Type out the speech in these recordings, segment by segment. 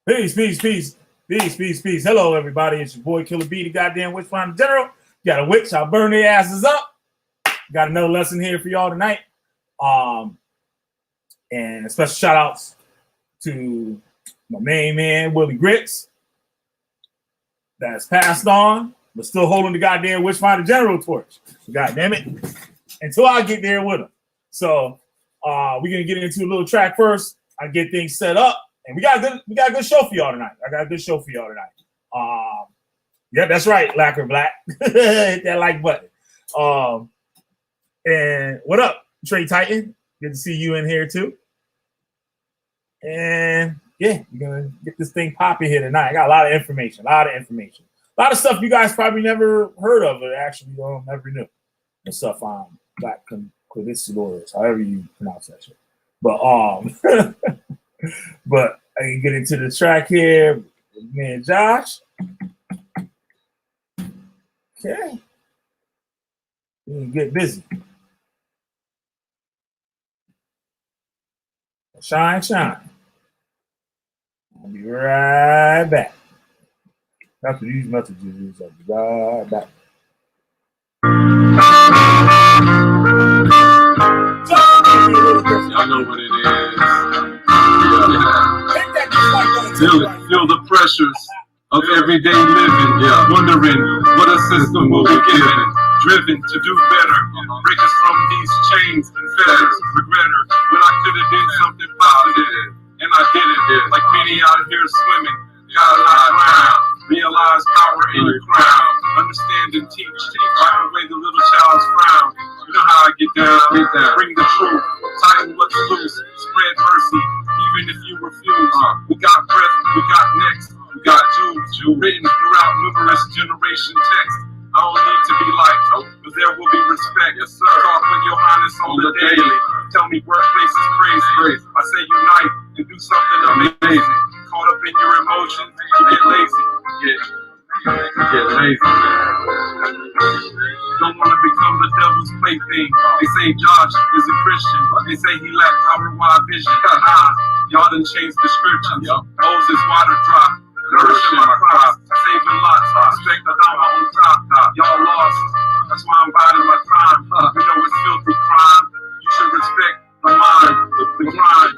Peace, peace, peace, peace, peace, peace. Hello, everybody. It's your boy Killer B, the goddamn witch finder general. Got a witch, I'll burn their asses up. Got another lesson here for y'all tonight. And special shout outs to my main man, Willie Grits, that's passed on, but still holding the goddamn witch finder general torch. God damn it. Until I get there with him. So we're gonna get into a little track first. I get things set up. And we got a good show for y'all tonight. I got a good show for y'all tonight. Yeah, that's right, Lacquer Black. Hit that like button. And what up, Trey Titan? Good to see you in here too. And yeah, we're gonna get this thing popping here tonight. I got a lot of information, a lot of stuff you guys probably never heard of or actually never knew. And stuff on Black Conquistadors, however you pronounce that shit. But but I can get into the track here. Me and Josh. Okay. We can get busy. Shine, shine. I'll be right back. After these messages, I'll be right back. Y'all know what it is. Feel the pressures of everyday living. Wondering what a system will be given. Driven to do better. Break us from these chains and fetters. Regretter when I could have did something positive. And I didn't. Like many out here swimming. Gotta lie around. Realize power in your crown. Understand and teach. Wipe away the little child's frown. You know how I get down. Bring the truth. Tighten what's loose. Spread mercy. Even if you refuse. We got breath. We got next. We got Jews. Written throughout numerous generation texts. I don't need to be liked, but there will be respect. Yes, sir. Talk with your highness on the daily. Tell me workplace is crazy. I say unite and do something amazing. Caught up in your emotions, you get lazy. Get lazy, man. Don't want to become the devil's plaything. They say Josh is a Christian. They say he lacked power-wide vision. Y'all done changed the scriptures. Moses water drop. Nourishing my crops, saving lots, respect the Dharma on top. Y'all lost, that's why I'm biding my time. You know it's filthy crime. You should respect the mind, the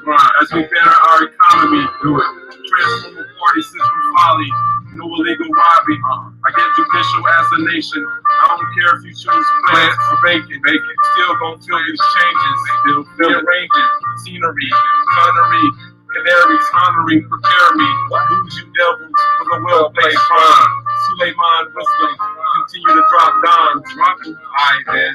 grind, as we better our economy. Do it. Transform a party system folly. No illegal robbing. I get judicial as a nation. I don't care if you choose plants or bacon. Still gonna feel these changes. Still rearranging scenery, gunnery. Canaries honoring, prepare me. Lose you devils with a well-placed rhyme. Suleiman wisdom, continue to drop dimes. Drop them, aight man.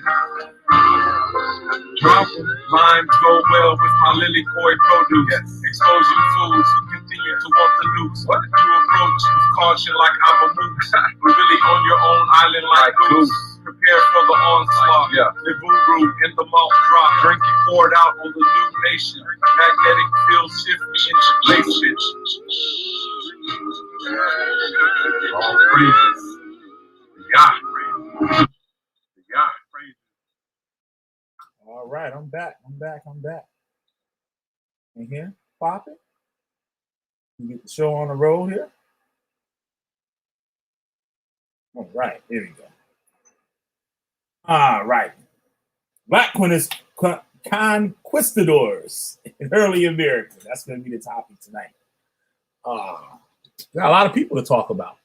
Drop them. Lines go well with my lily koi produce. Expose you fools who continue to want the nukes. You approach with caution like I'm a moose. We're really on your own island like goose. Prepare for the onslaught. The guru in the malt drop. Drinking poured out on the new nation. Magnetic field shift into place. All praises. God praises. God praises. All right, I'm back. In here, pop it. You get the show on the road here. All right, here we go. All right. Black Conquistadors in early America. That's going to be the topic tonight. Got a lot of people to talk about.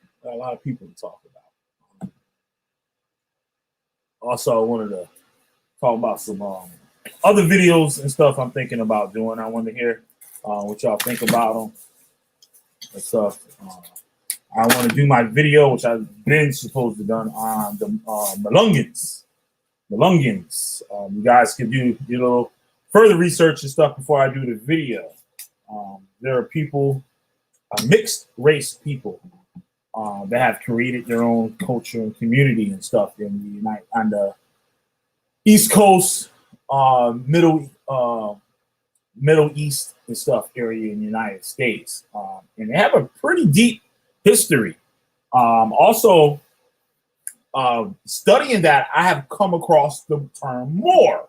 Also, I wanted to talk about some other videos and stuff I'm thinking about doing. I wanted to hear what y'all think about them and stuff. I want to do my video, which I've been supposed to done on the Malungans. You guys can do a little further research and stuff before I do the video. There are people, mixed race people, that have created their own culture and community and stuff on the East Coast, Middle East and stuff area in the United States, and they have a pretty deep history. Also, studying that, I have come across the term Moor.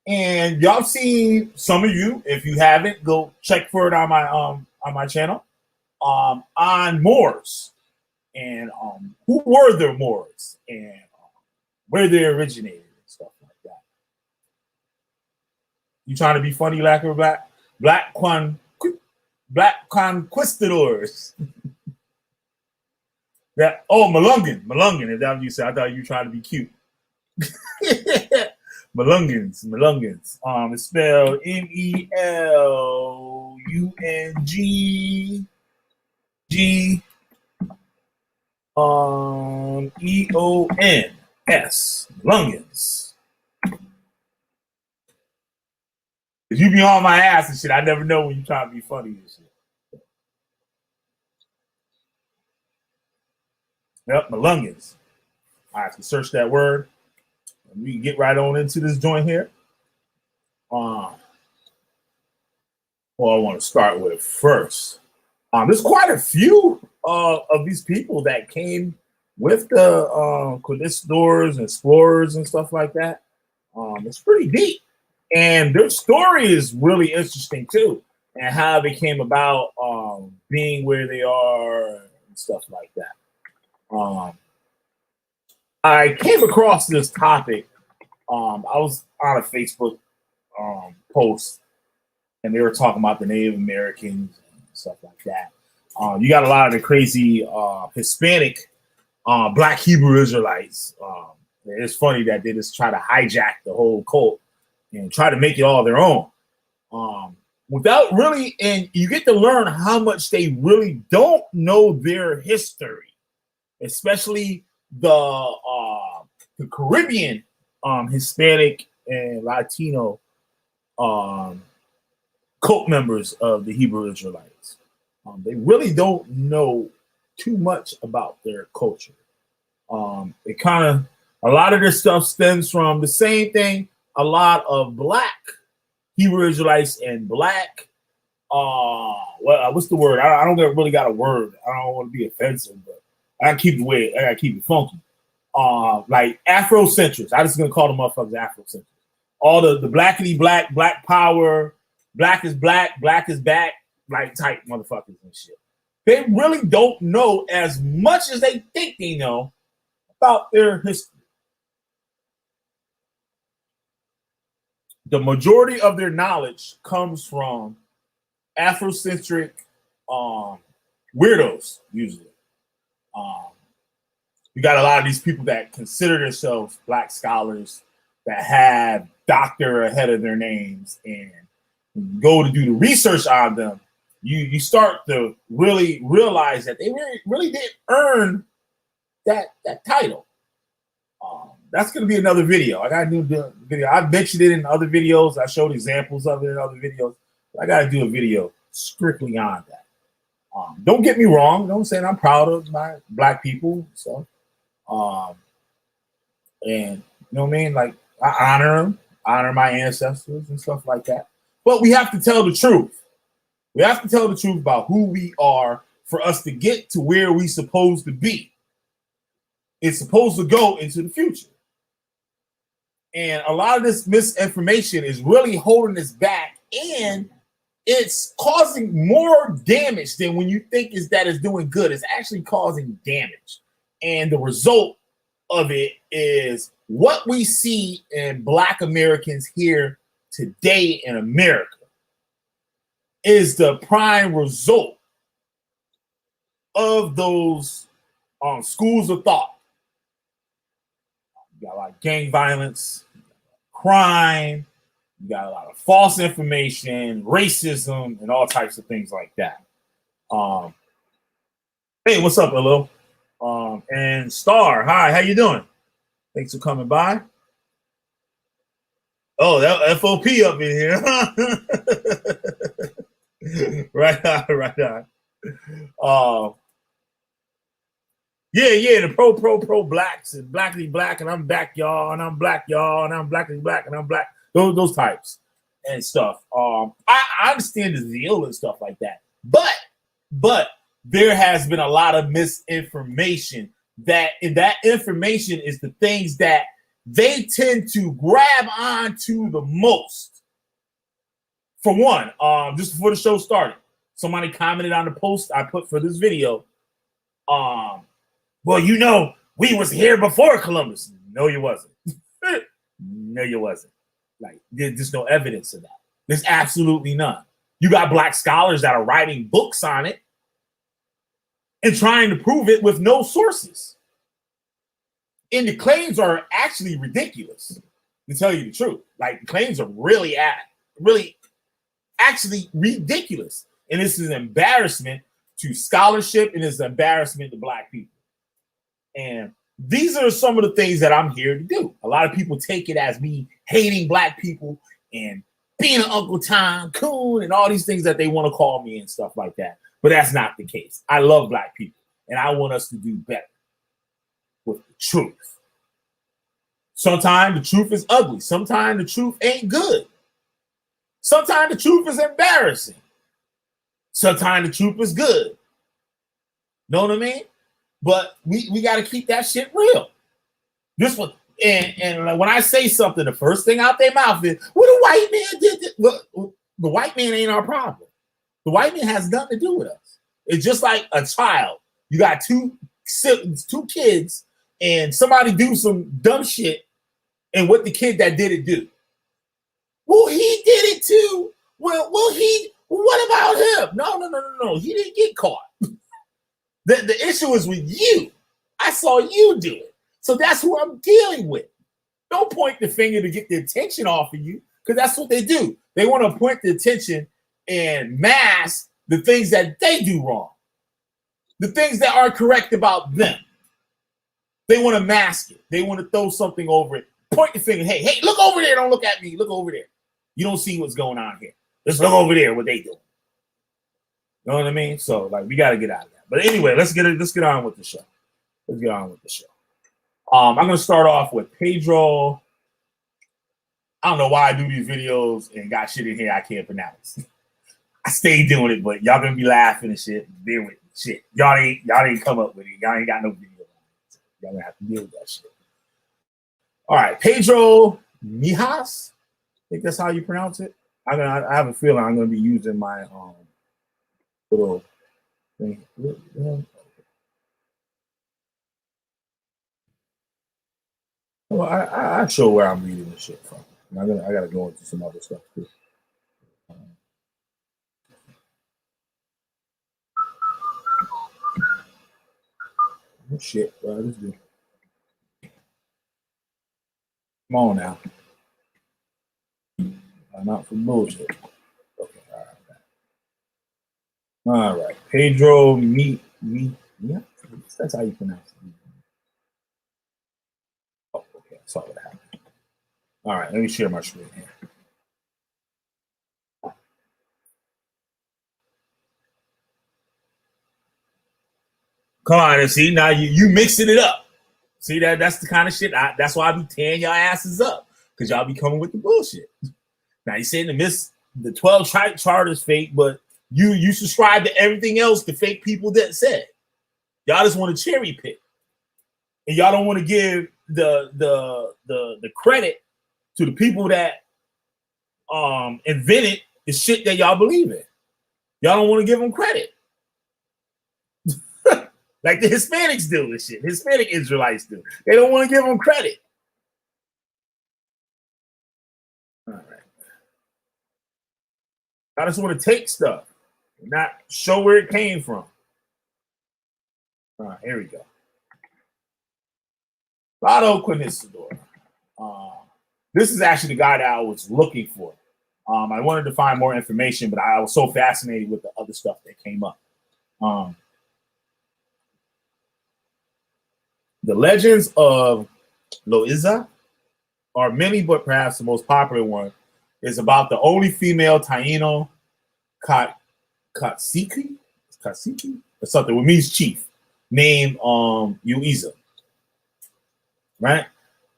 And y'all seen, some of you, if you haven't, go check for it on my channel. on Moors and who were the Moors and where they originated and stuff like that. You trying to be funny, like a black conquistadors. That Malungan. Is that what you said? I thought you were trying to be cute. Malungans. It's spelled MELUNGEONS. Malungans. If you be on my ass and shit, I never know when you trying to be funny and shit. Yep, Malungans. I have to search that word. And we can get right on into this joint here. Well, I want to start with first. There's quite a few of these people that came with the Conquistadors and explorers and stuff like that. It's pretty deep. And their story is really interesting too. And how they came about being where they are and stuff like that. I came across this topic. I was on a Facebook post, and they were talking about the Native Americans and stuff like that. You got a lot of the crazy Hispanic Black Hebrew Israelites. It's funny that they just try to hijack the whole cult and try to make it all their own. Without really, and you get to learn how much they really don't know their history. Especially the Caribbean, Hispanic and Latino cult members of the Hebrew Israelites. They really don't know too much about their culture. A lot of this stuff stems from the same thing. A lot of Black Hebrew Israelites and Black, what's the word? I don't really got a word. I don't want to be offensive, but I gotta keep it funky. Like Afrocentrics. I'm just gonna call them motherfuckers Afrocentrics. All the blackity black power, black is back, like type motherfuckers and shit. They really don't know as much as they think they know about their history. The majority of their knowledge comes from Afrocentric weirdos, usually. You got a lot of these people that consider themselves Black scholars that have doctor ahead of their names, and go to do the research on them. You start to really realize that they really didn't earn that title. That's going to be another video. I got to do the video. I've mentioned it in other videos. I showed examples of it in other videos. I got to do a video strictly on that. Don't get me wrong. I'm saying I'm proud of my Black people. So, and you know what I mean? Like, I honor them, honor my ancestors and stuff like that. But we have to tell the truth. We have to tell the truth about who we are for us to get to where we're supposed to be. It's supposed to go into the future. And a lot of this misinformation is really holding us back, and it's causing more damage than when you think is that it's doing good. It's actually causing damage. And the result of it is what we see in Black Americans here today in America is the prime result of those schools of thought. You got a lot of gang violence, crime, you got a lot of false information, racism, and all types of things like that. Hey, what's up, hello? And Star, hi, how you doing? Thanks for coming by. Oh, that FOP up in here. Right on. Yeah, the pro blacks and blackity black, and I'm back, y'all, and I'm black, y'all, and I'm blackity black, and I'm black. Those types and stuff. I understand the zeal and stuff like that, but there has been a lot of misinformation. That information is the things that they tend to grab onto the most. For one, just before the show started, Somebody commented on the post I put for this video. Well, you know, we was here before Columbus. No, you wasn't. No, you wasn't. Like, there's no evidence of that. There's absolutely none. You got black scholars that are writing books on it and trying to prove it with no sources. And the claims are actually ridiculous, to tell you the truth. Like, the claims are really actually ridiculous. And this is an embarrassment to scholarship, and it's an embarrassment to black people. And these are some of the things that I'm here to do. A lot of people take it as me hating black people and being an Uncle Tom coon and all these things that they want to call me and stuff like that. But that's not the case. I love black people, and I want us to do better with the truth. Sometimes the truth is ugly. Sometimes the truth ain't good. Sometimes the truth is embarrassing. Sometimes the truth is good. Know what I mean? But we got to keep that shit real. This one, and when I say something, the first thing out their mouth is, "Well, the white man did this." Well, the white man ain't our problem. The white man has nothing to do with us. It's just like a child. You got two kids, and somebody do some dumb shit, and what the kid that did it do? Well, he did it too. Well, what about him? No. He didn't get caught. The issue is with you. I saw you do it. So that's who I'm dealing with. Don't point the finger to get the attention off of you, because that's what they do. They want to point the attention and mask the things that they do wrong. The things that are correct about them. They want to mask it. They want to throw something over it. Point the finger. Hey, look over there. Don't look at me. Look over there. You don't see what's going on here. Let's look over there, what they do. You know what I mean? So, like, we got to get out of that. But anyway, let's get on with the show. I'm going to start off with Pedro. I don't know why I do these videos and got shit in here I can't pronounce. I stay doing it, but y'all going to be laughing and shit. Deal with shit. Y'all ain't come up with it. Y'all ain't got no video. Y'all going to have to deal with that shit. All right, Pedro Mijas. I think that's how you pronounce it. I have a feeling I'm going to be using my little thing. Well, I'll show where I'm reading this shit from. I gotta go into some other stuff too. Oh shit, bro, this dude. Come on now. Not for bullshit. Okay, all right. Pedro yeah, that's how you pronounce it. Oh, okay, I saw what happened. All right, let me share my screen here. Come on, and see, now you mixing it up. See, that's the kind of shit. That's why I be tearing y'all asses up, because y'all be coming with the bullshit. Now you saying the 12 charters fake, but you subscribe to everything else the fake people that said. Y'all just want to cherry pick, and y'all don't want to give the credit to the people that invented the shit that y'all believe in. Y'all don't want to give them credit. Like the Hispanics do and shit. Hispanic Israelites do. They don't want to give them credit. All right. I just want to take stuff and not show where it came from. All right, here we go. Conquistadors. This is actually the guy that I was looking for. I wanted to find more information, but I was so fascinated with the other stuff that came up. The legends of Loiza are many, but perhaps the most popular one is about the only female Taino Katsiki or something, which means chief, named Uiza. Right?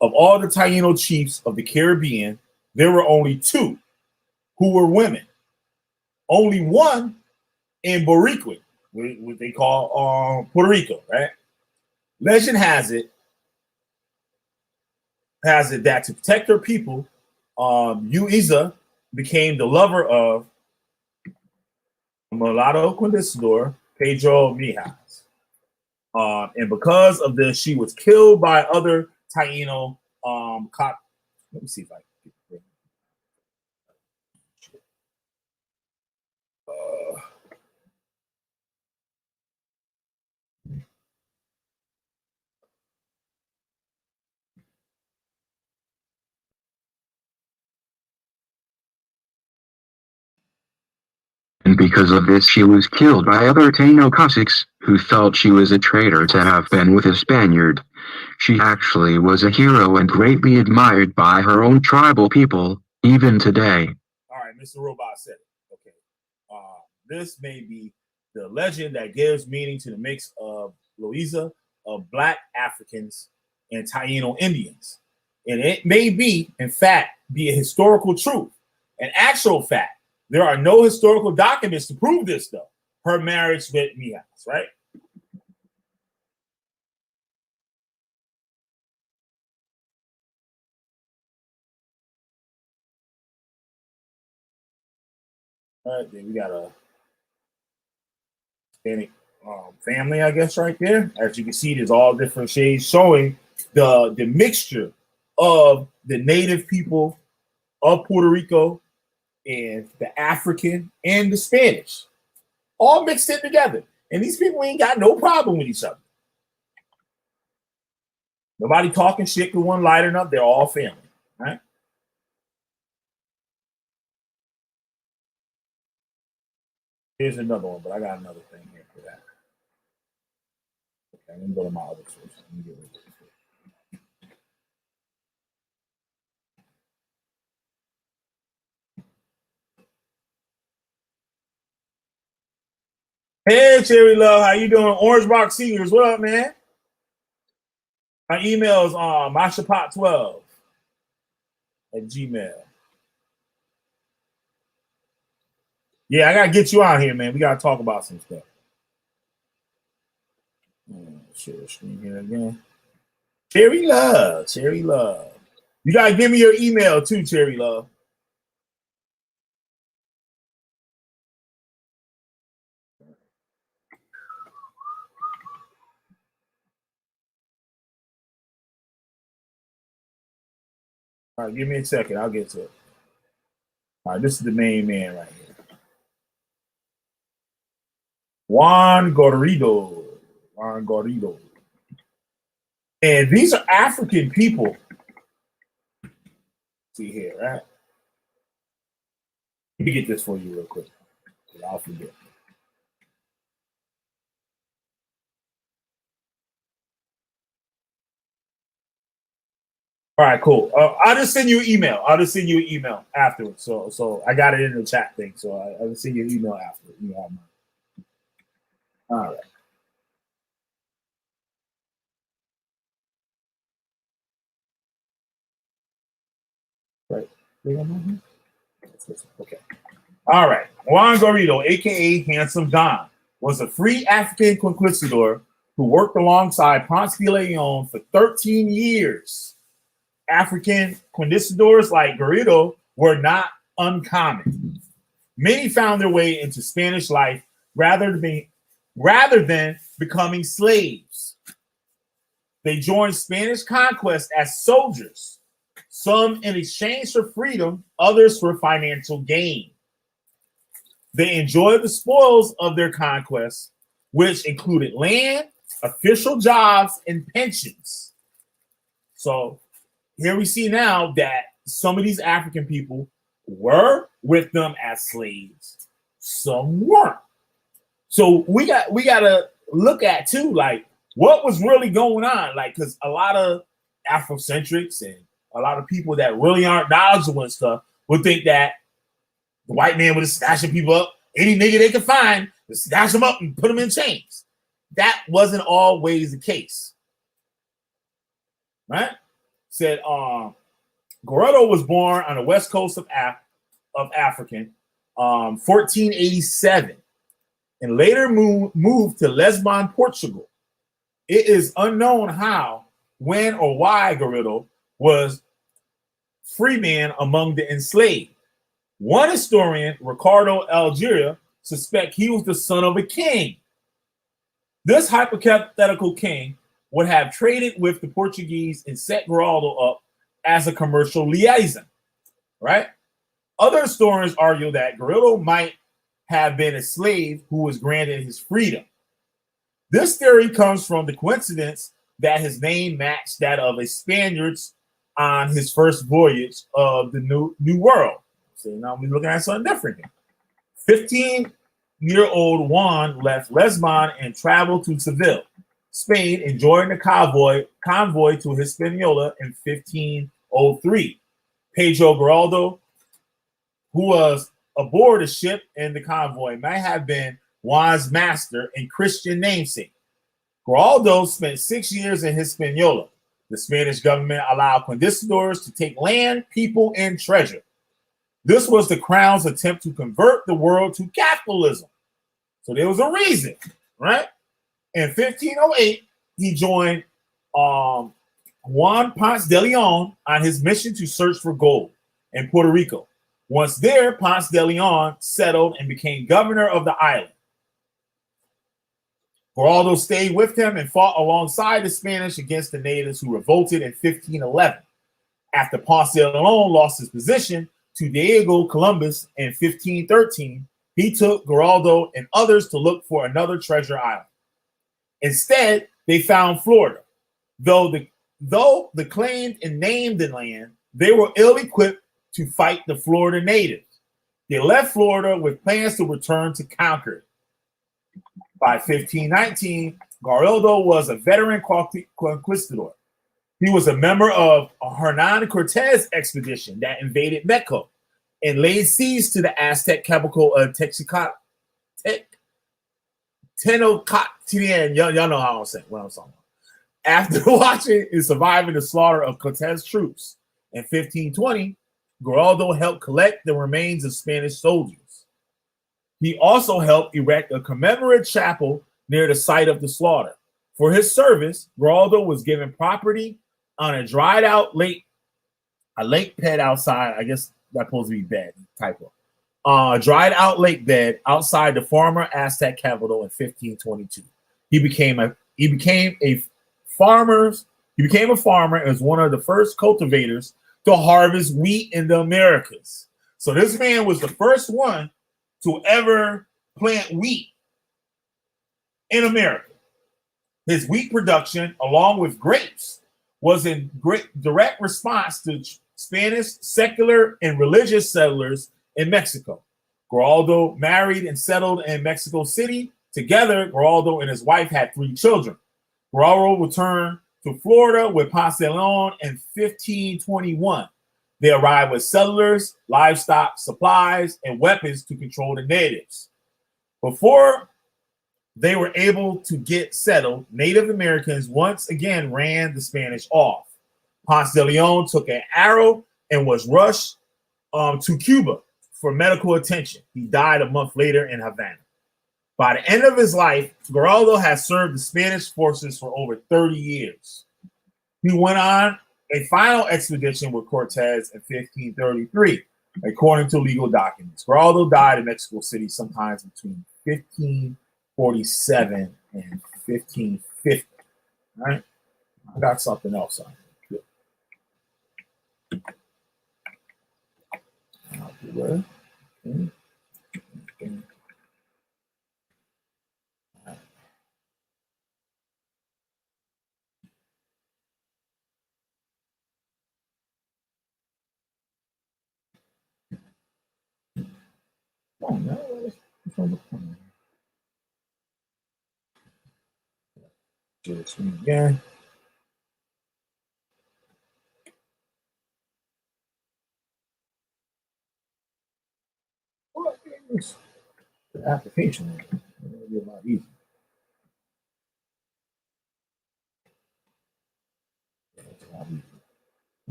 Of all the Taino chiefs of the Caribbean, there were only two who were women. Only one in Boricua, what they call Puerto Rico, right? Legend has it that to protect her people, Uiza became the lover of mulatto conquistador, Pedro Mijas. And because of this, she was killed by other Taino cop. Let me see if I can get And because of this she was killed by other Taino Cossacks, who thought she was a traitor to have been with a Spaniard. She actually was a hero and greatly admired by her own tribal people, even today. All right, Mr. Robot said it. Okay. This may be the legend that gives meaning to the mix of Louisa of Black Africans and Taino Indians. And it may be, in fact, be a historical truth, an actual fact. There are no historical documents to prove this, though. Her marriage with Mijas, right? All right, then we got a Hispanic family, I guess, right there. As you can see, there's all different shades showing the mixture of the native people of Puerto Rico and the African and the Spanish, all mixed in together. And these people ain't got no problem with each other. Nobody talking shit to one lighting up. They're all family, right? Here's another one, but I got another thing here for that. Okay, let me go to my other source. Let me get rid of it. Hey, Cherry Love, how you doing? Orange Box Seniors, what up, man? My email is on mashapot12 at Gmail. Yeah, I gotta get you out here, man. We gotta talk about some stuff. Share the screen here again. Cherry Love, Cherry Love. You gotta give me your email too, Cherry Love. All right, give me a second. I'll get to it. All right, this is the main man right here. Juan Garrido. Juan Garrido. And these are African people. See here, right? Let me get this for you real quick. I'll forget. All right, cool. I'll just send you an email. I'll just send you an email afterwards. So I got it in the chat thing. So I'll send you an email afterwards. You have mine. All right. Right. Okay. All right. Juan Garrido, aka Handsome Don, was a free African conquistador who worked alongside Ponce de Leon for 13 years. African conquistadors like Garrido were not uncommon. Many found their way into Spanish life rather than becoming slaves. They joined Spanish conquest as soldiers, some in exchange for freedom, others for financial gain. They enjoyed the spoils of their conquest, which included land, official jobs, and pensions. So here we see now that some of these African people were with them as slaves. Some weren't. So we got to look at too, like what was really going on, like because a lot of Afrocentrics and a lot of people that really aren't knowledgeable and stuff would think that the white man was snatching people up, any nigga they could find, to snatch them up and put them in chains. That wasn't always the case, right? Said Garrido was born on the west coast of African, 1487, and later moved to Lisbon, Portugal. It is unknown how, when, or why Garrido was free man among the enslaved. One historian, Ricardo Algeria, suspect he was the son of a king. This hypothetical king would have traded with the Portuguese and set Geraldo up as a commercial liaison, right? Other historians argue that Geraldo might have been a slave who was granted his freedom. This theory comes from the coincidence that his name matched that of a Spaniard on his first voyage of the New World. So now we're looking at something different here. 15-year-old Juan left Lesbon and traveled to Seville, Spain, and joined the convoy to Hispaniola in 1503. Pedro Geraldo, who was aboard a ship in the convoy, might have been Juan's master and Christian namesake. Geraldo spent 6 years in Hispaniola. The Spanish government allowed conquistadors to take land, people, and treasure. This was the crown's attempt to convert the world to capitalism. So there was a reason, right? In 1508, he joined Juan Ponce de Leon on his mission to search for gold in Puerto Rico. Once there, Ponce de Leon settled and became governor of the island. Geraldo stayed with him and fought alongside the Spanish against the natives who revolted in 1511. After Ponce de Leon lost his position to Diego Columbus in 1513, he took Geraldo and others to look for another treasure island. Instead, they found Florida. Though the claimed and named the land, they were ill-equipped to fight the Florida natives. They left Florida with plans to return to conquer it. By 1519, Geraldo was a veteran conquistador. He was a member of a Hernan Cortez expedition that invaded Mexico and laid siege to the Aztec capital of Tenochtitlan. Y'all know how I'm saying what I'm talking about. After watching and surviving the slaughter of Cortez troops in 1520, Geraldo helped collect the remains of Spanish soldiers. He also helped erect a commemorative chapel near the site of the slaughter. For his service, Geraldo was given property on a dried out lake, a lake bed outside. I guess that's supposed to be bed, typo. Dried out lake bed outside the former Aztec capital in 1522. He became a farmer and was one of the first cultivators to harvest wheat in the Americas. So this man was the first one to ever plant wheat in America. His wheat production, along with grapes, was in direct response to Spanish secular and religious settlers in Mexico. Geraldo married and settled in Mexico City. Together, Geraldo and his wife had 3 children. Geraldo returned to Florida with Ponce de Leon in 1521. They arrived with settlers, livestock, supplies, and weapons to control the natives. Before they were able to get settled, Native Americans once again ran the Spanish off. Ponce de Leon took an arrow and was rushed to Cuba for medical attention. He died a month later in Havana. By the end of his life, Geraldo had served the Spanish forces for over 30 years. He went on a final expedition with Cortez in 1533, according to legal documents. Geraldo died in Mexico City sometime between 1547 and 1550. All right, I got something else on here. Okay. Oh, no. Just again. Well, the application will be a lot easier.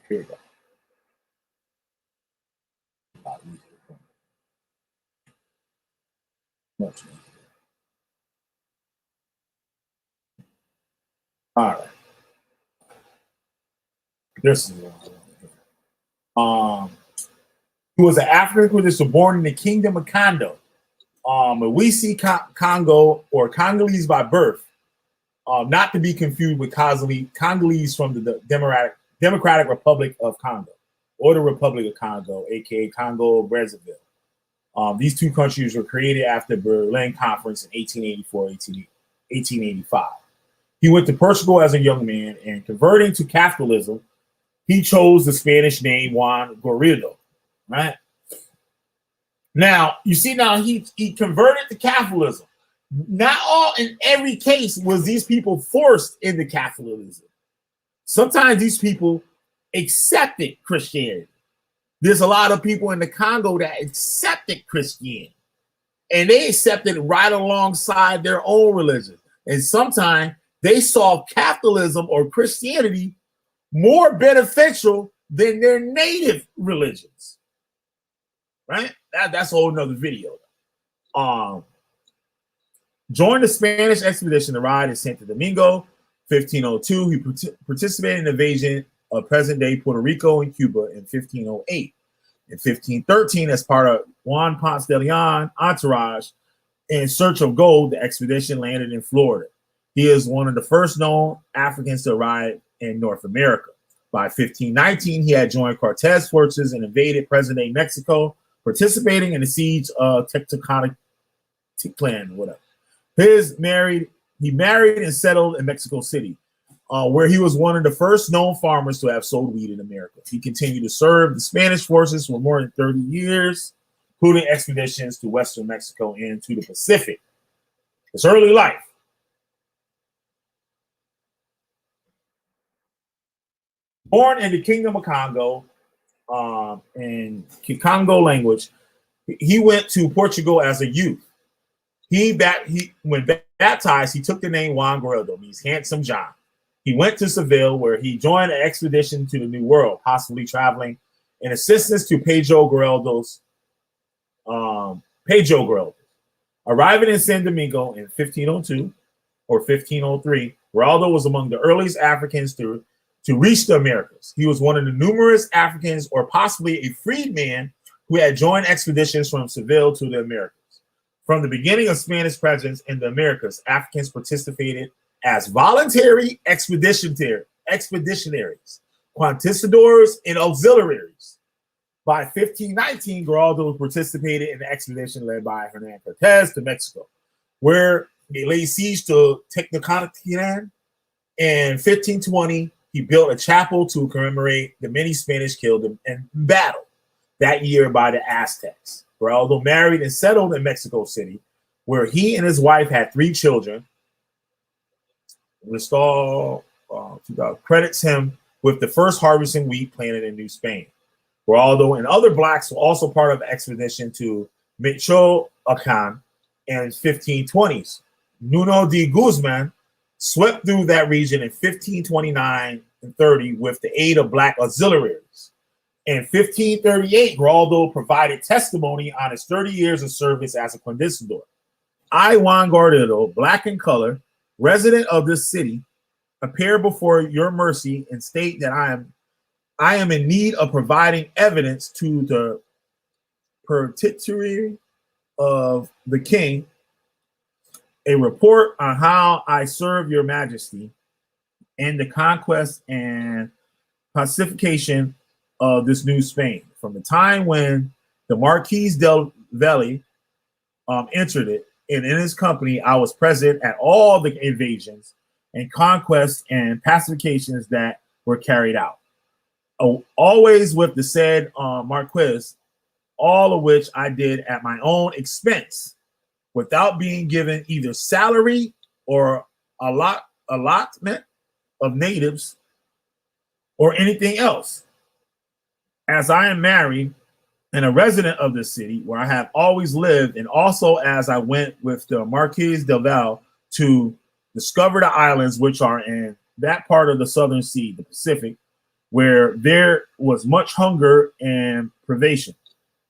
Here we go. A lot easier. Much easier. All right. This is what He was an African Christian born in the Kingdom of Congo. We see Congo or Congolese by birth, not to be confused with Congolese from the Democratic Republic of Congo or the Republic of Congo, aka Congo Brazzaville. These two countries were created after the Berlin Conference in 1885. He went to Portugal as a young man, and converting to Catholicism, he chose the Spanish name Juan Guaido. Right now, you see, now he converted to Catholicism. Not all in every case was these people forced into Catholicism. Sometimes these people accepted Christianity. There's a lot of people in the Congo that accepted Christianity, and they accepted it right alongside their own religion. And sometimes they saw Catholicism or Christianity more beneficial than their native religions. Right? That's a whole nother video. Joined the Spanish expedition to ride in Santo Domingo, 1502. He participated in the invasion of present-day Puerto Rico and Cuba in 1508. In 1513, as part of Juan Ponce de Leon entourage in search of gold, the expedition landed in Florida. He is one of the first known Africans to arrive in North America. By 1519, he had joined Cortez forces and invaded present-day Mexico, participating in the siege of Tectocatlan, whatever. He married and settled in Mexico City, where he was one of the first known farmers to have sold weed in America. He continued to serve the Spanish forces for more than 30 years, including expeditions to Western Mexico and to the Pacific. His early life. Born in the Kingdom of Congo, in Congo language, he went to Portugal as a youth. When baptized, he took the name Juan Guaido, means handsome John. He went to Seville, where he joined an expedition to the New World, possibly traveling in assistance to Pedro Guaido's. Arriving in San Domingo in 1502 or 1503, Guaido was among the earliest Africans to reach the Americas. He was one of the numerous Africans, or possibly a freedman, who had joined expeditions from Seville to the Americas. From the beginning of Spanish presence in the Americas, Africans participated as voluntary expeditionaries, conquistadors, and auxiliaries. By 1519, Guaido participated in the expedition led by Hernan Cortez to Mexico, where they laid siege to Tectocatlan. In 1520, he built a chapel to commemorate the many Spanish killed in battle that year by the Aztecs. Guaido married and settled in Mexico City, where he and his wife had 3 children. Restall credits him with the first harvesting wheat planted in New Spain. Guaido and other blacks were also part of the expedition to Michoacan in 1520s. Nuno de Guzman swept through that region in 1529 and 30 with the aid of black auxiliaries. In 1538, Guaido provided testimony on his 30 years of service as a conquistador. I, Juan Guaido, black in color, resident of this city, appear before your mercy and state that I am in need of providing evidence to the pertituary of the king, a report on how I serve your majesty in the conquest and pacification of this new Spain. From the time when the Marquis del Valle entered it, and in his company, I was present at all the invasions and conquests and pacifications that were carried out. Always with the said Marquis, all of which I did at my own expense, without being given either salary or allotment of natives or anything else. As I am married and a resident of this city where I have always lived, and also as I went with the Marquis del Valle to discover the islands which are in that part of the Southern Sea, the Pacific, where there was much hunger and privation.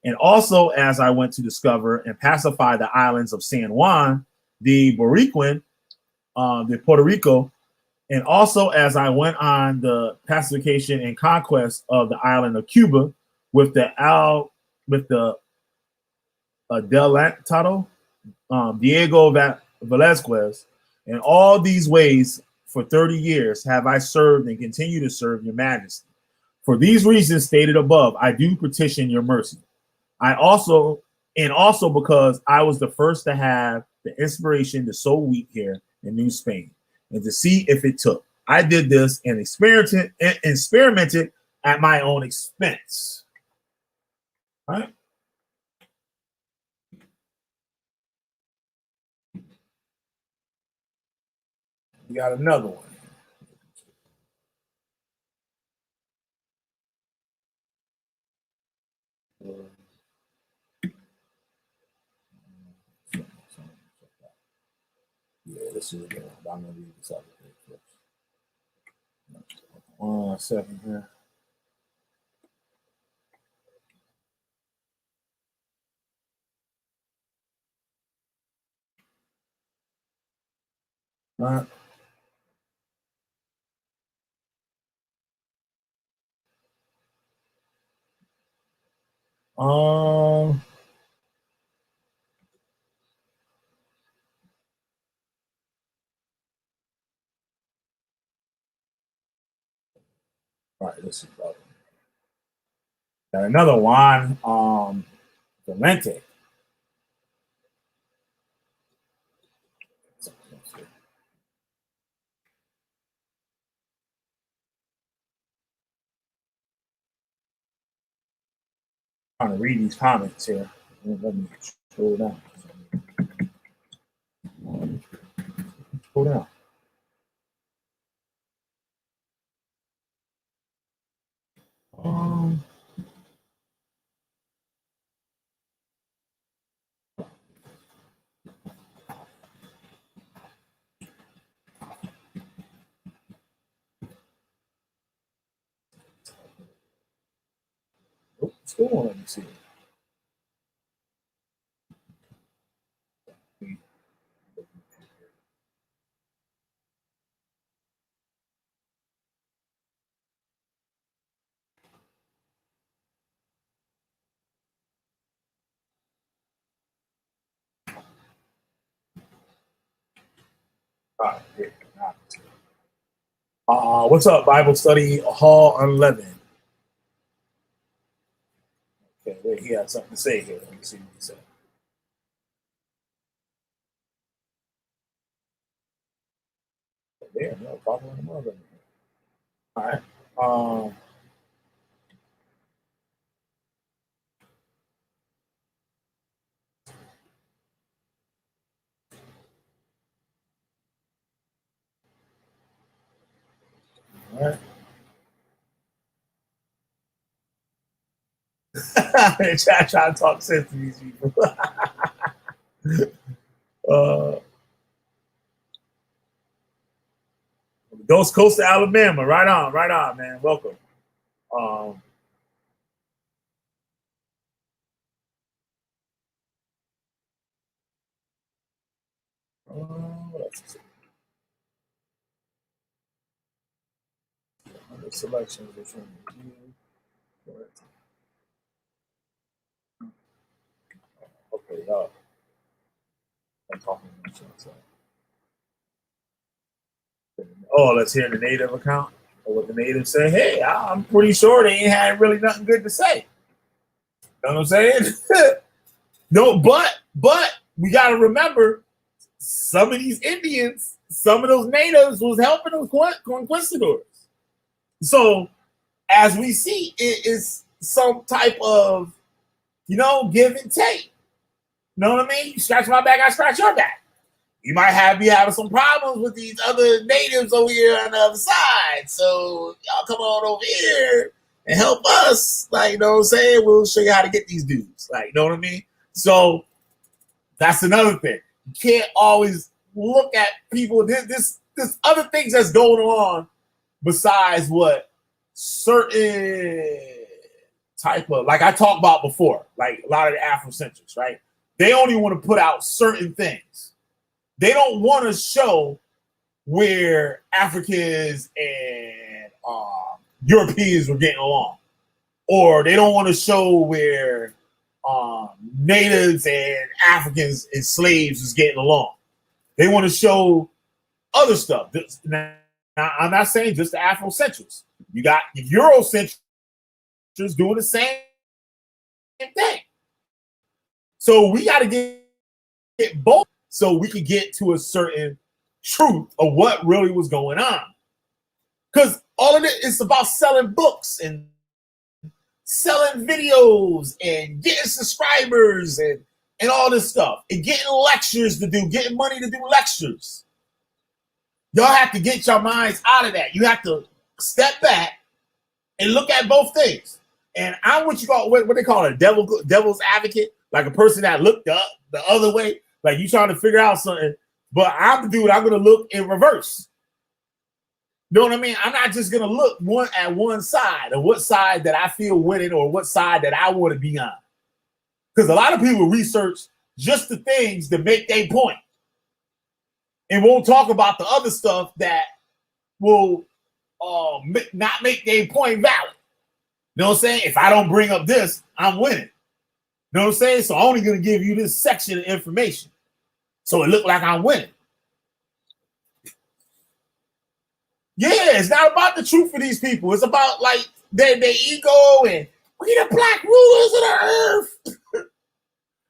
And also as I went to discover and pacify the islands of San Juan, the Boricuan, the Puerto Rico, and also as I went on the pacification and conquest of the island of Cuba with the with the Adelantado, Diego Velazquez, in all these ways for 30 years have I served and continue to serve your majesty. For these reasons stated above, I do petition your mercy. Also because I was the first to have the inspiration to sow wheat here in New Spain and to see if it took. I did this and experimented at my own expense. All right. We got another one. Yeah, this is good. I'm gonna read this other thing first. 1 second here. All right. All right, this is got another one. Valente. Trying to read these comments here. Let me scroll down. Scroll down. All what's going on? Let me see. All right, here. What's up, Bible Study Hall 11? Okay, wait, he had something to say here. Let me see what he said. Damn, no, talking on the mother. All right. All right. Try to talk sense to these people. Ghost Coast of Alabama. Right on, man. Welcome. What else? The selections between you. Okay, I'm talking about so. Oh, let's hear the native account or what the natives say. Hey, I'm pretty sure they ain't had really nothing good to say. You know what I'm saying? No, but we got to remember some of these Indians, some of those natives was helping those conquistadors. So as we see, it is some type of, give and take. You know what I mean? You scratch my back, I scratch your back. You might be having some problems with these other natives over here on the other side. So y'all come on over here and help us. Like, you know what I'm saying? We'll show you how to get these dudes. Like, you know what I mean? So that's another thing. You can't always look at people. There's other things that's going on besides what certain type of, like I talked about before, like a lot of the Afrocentrics, right? They only want to put out certain things. They don't want to show where Africans and Europeans were getting along. Or they don't want to show where natives and Africans and slaves was getting along. They want to show other stuff. Now, I'm not saying just the Afrocentrics. You got the Eurocentrics doing the same thing. So we got to get both so we can get to a certain truth of what really was going on. Because all of it is about selling books and selling videos and getting subscribers and all this stuff and getting lectures to do, getting money to do lectures. Y'all have to get your minds out of that. You have to step back and look at both things. And I'm what you call what they call a devil's advocate, like a person that looked up the other way, like you trying to figure out something. But I'm the dude. I'm gonna look in reverse. You know what I mean? I'm not just gonna look at one side or what side that I feel winning or what side that I want to be on. Because a lot of people research just the things that make their point and won't talk about the other stuff that will not make their point valid. You know what I'm saying? If I don't bring up this, I'm winning. You know what I'm saying? So I'm only going to give you this section of information. So it look like I'm winning. Yeah, it's not about the truth for these people. It's about like their ego and we the black rulers of the earth.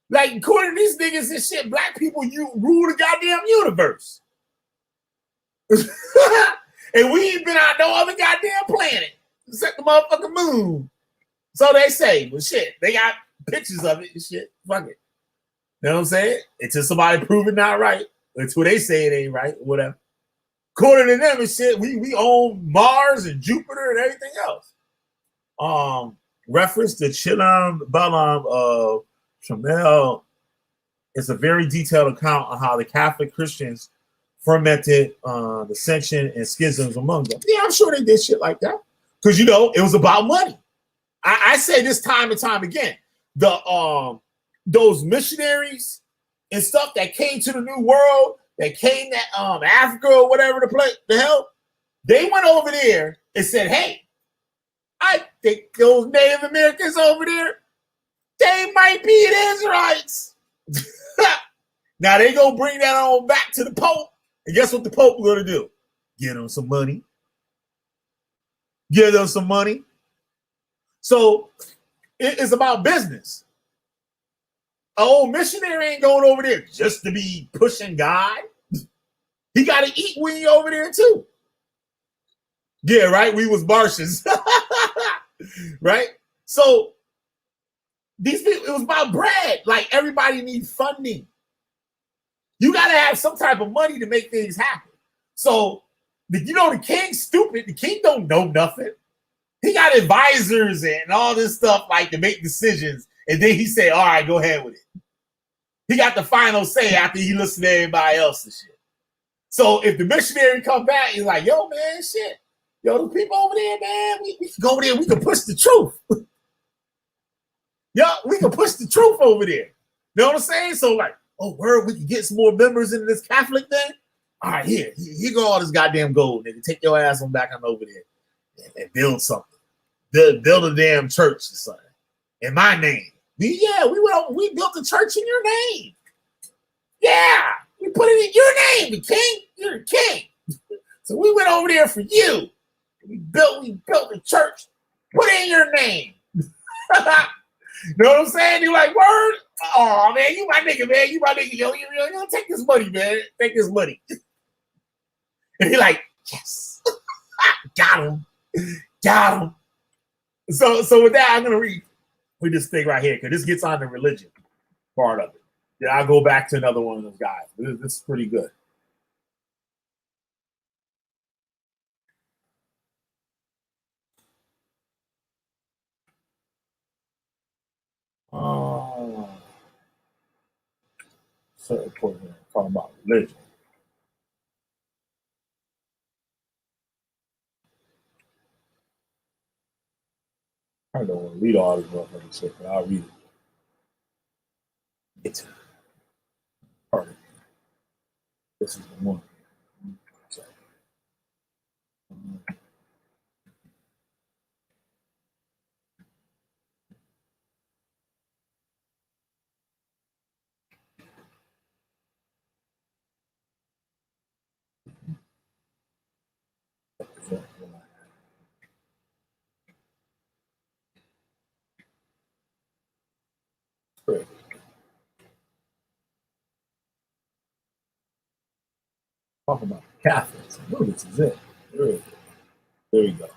Like according to these niggas and shit, black people you rule the goddamn universe. And we ain't been on no other goddamn planet except the motherfucking moon. So they say, well shit, they got pictures of it and shit. Fuck it. You know what I'm saying? Until somebody prove it not right. Until they say it ain't right, whatever. According to them and shit, we own Mars and Jupiter and everything else. Reference to Chilam Balam of Shamel is a very detailed account on how the Catholic Christians fermented dissension and schisms among them. Yeah, I'm sure they did shit like that. Because, you know, it was about money. I say this time and time again. Those missionaries and stuff that came to the New World, that came to Africa or whatever the hell, they went over there and said, hey, I think those Native Americans over there, they might be the Israelites. Now they gonna bring that on back to the Pope. And guess what the Pope gonna do? Give them some money. Give them some money. So it's about business. An old missionary ain't going over there just to be pushing God. He got to eat when he over there too. Yeah, right? We was Martians. Right? So these people, it was about bread. Like everybody needs funding. You got to have some type of money to make things happen. So, you know, the king's stupid. The king don't know nothing. He got advisors and all this stuff like to make decisions. And then he said, all right, go ahead with it. He got the final say after he listened to everybody else and shit. So if the missionary come back, he's like, yo, man, shit. Yo, the people over there, man, we can go over there. We can push the truth. Yo, we can push the truth over there. You know what I'm saying? So like, oh, word, we can get some more members into this Catholic thing. All right, here go all this goddamn gold, nigga. Take your ass on back on over there and build something. Build a damn church or something in my name. We built a church in your name. Yeah, we put it in your name, the king. You're the king. So we went over there for you. We built a church. Put it in your name. You know what I'm saying? You're like, word? Oh man, you my nigga, man. You my nigga. Yo, take this money, man. Take this money. And he's like, yes. Got him. Got him. So with that, I'm gonna read this thing right here because this gets on the religion part of it. Yeah, I'll go back to another one of those guys. This is pretty good. So important talking about religion. I don't want to read all this motherfucking shit, but I'll read it. It's part of it. This is the one. So, Talking about Catholics. I know this is it. There you go.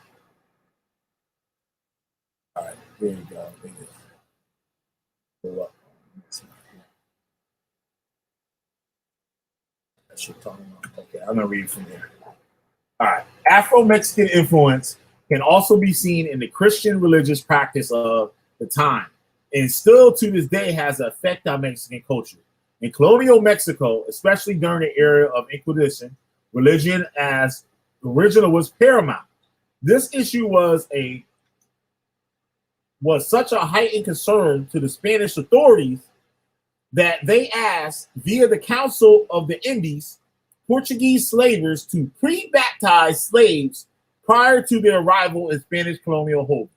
All right, there you go. Pull up. That shit talking about. Okay, I'm gonna read from there. All right. Afro-Mexican influence can also be seen in the Christian religious practice of the time, and still to this day has an effect on Mexican culture. In colonial Mexico, especially during the era of Inquisition, religion as original was paramount. This issue was such a heightened concern to the Spanish authorities that they asked, via the Council of the Indies, Portuguese slavers to pre-baptize slaves prior to their arrival in Spanish colonial holdings.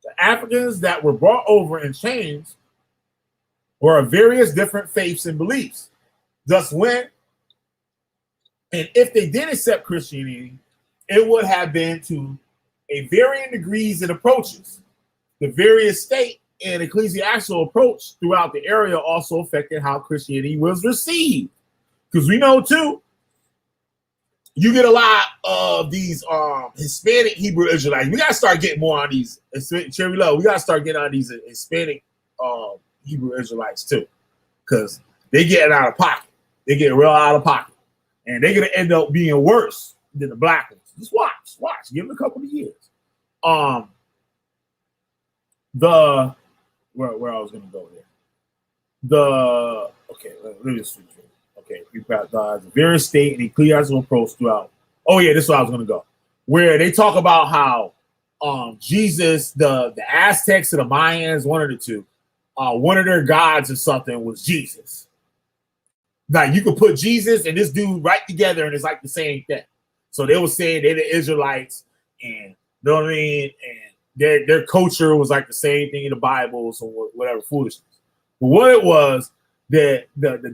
The Africans that were brought over in chains were of various different faiths and beliefs. Thus, when and if they did accept Christianity, it would have been to a varying degrees and approaches. The various state and ecclesiastical approach throughout the area also affected how Christianity was received. Because we know too, you get a lot of these Hispanic Hebrew Israelites. We gotta start getting more on these Cherry Love. We gotta start getting on these Hispanic Hebrew Israelites too, because they getting out of pocket. They get real out of pocket, and they're gonna end up being worse than the black ones. Just watch. Give them a couple of years. Where I was gonna go here. Okay, let me just switch it. Okay, you got the various state and ecclesiastical approach throughout. Oh yeah, this is where I was gonna go. Where they talk about how Jesus, the Aztecs or the Mayans, one of the two, one of their gods or something was Jesus. Like you could put Jesus and this dude right together and it's like the same thing. So they were saying they're the Israelites, and you know what I mean, and their culture was like the same thing in the Bible, so whatever foolishness. But what it was, the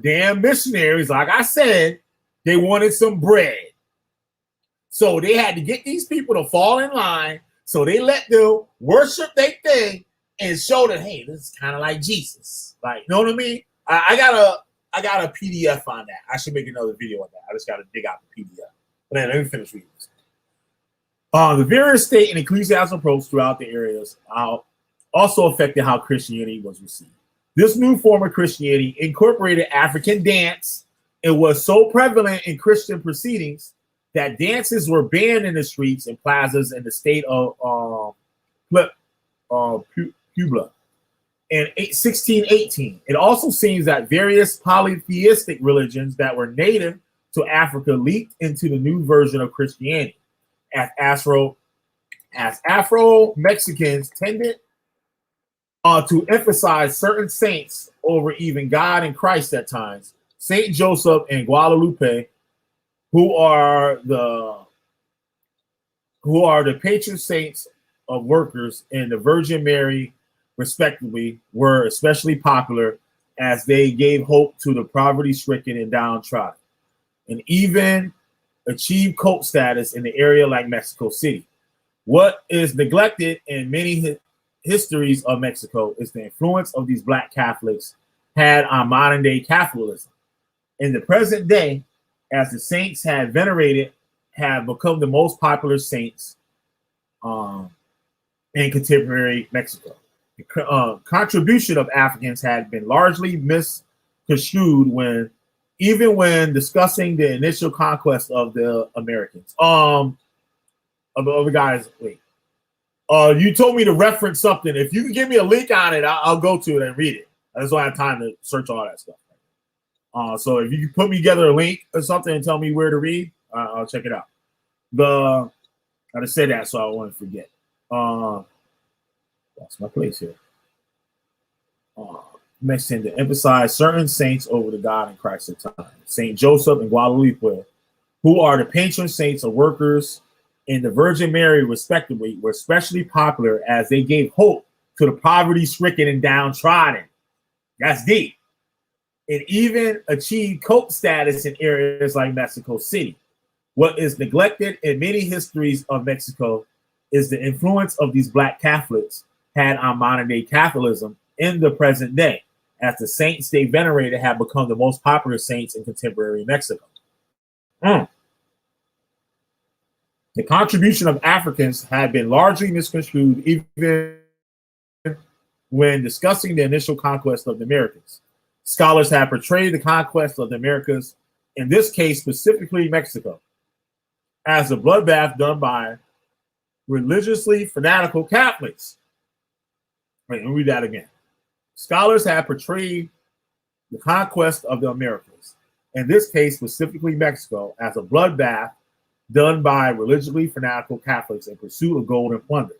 damn missionaries, like I said, they wanted some bread. So they had to get these people to fall in line. So they let them worship their thing and show that, hey, this is kind of like Jesus. Like, you know what I mean? I got a PDF on that. I should make another video on that. I just got to dig out the PDF. But then let me finish reading this. The various state and ecclesiastical approach throughout the areas also affected how Christianity was received. This new form of Christianity incorporated African dance and was so prevalent in Christian proceedings that dances were banned in the streets and plazas in the state of Puebla in 1618. It also seems that various polytheistic religions that were native to Africa leaked into the new version of Christianity. As Afro-Mexicans tended to emphasize certain saints over even God and Christ at times. Saint Joseph and Guadalupe, who are the patron saints of workers, and the Virgin Mary, respectively, were especially popular as they gave hope to the poverty-stricken and downtrodden, and even achieved cult status in the area like Mexico City. What is neglected in many histories of Mexico is the influence of these Black Catholics had on modern day Catholicism. In the present day, as the saints have venerated, have become the most popular saints in contemporary Mexico. The contribution of Africans had been largely misconstrued when discussing the initial conquest of the Americans. You told me to reference something. If you can give me a link on it, I'll go to it and read it. I just don't have time to search all that stuff. So if you can put me together a link or something and tell me where to read, I'll check it out. I just said that so I won't forget. That's my place here. Mentioned to emphasize certain saints over the God and Christ at times. Saint Joseph and Guadalupe, who are the patron saints of workers, and the Virgin Mary, respectively, were especially popular as they gave hope to the poverty-stricken and downtrodden. That's deep. It even achieved cult status in areas like Mexico City. What is neglected in many histories of Mexico is the influence of these Black Catholics had on modern-day Catholicism in the present day, as the saints they venerated have become the most popular saints in contemporary Mexico. The contribution of Africans had been largely misconstrued even when discussing the initial conquest of the Americas. Scholars have portrayed the conquest of the Americas, in this case specifically Mexico, as a bloodbath done by religiously fanatical Catholics. Wait, let me read that again. Scholars have portrayed the conquest of the Americas, in this case specifically Mexico, as a bloodbath done by religiously fanatical Catholics in pursuit of gold and plunder.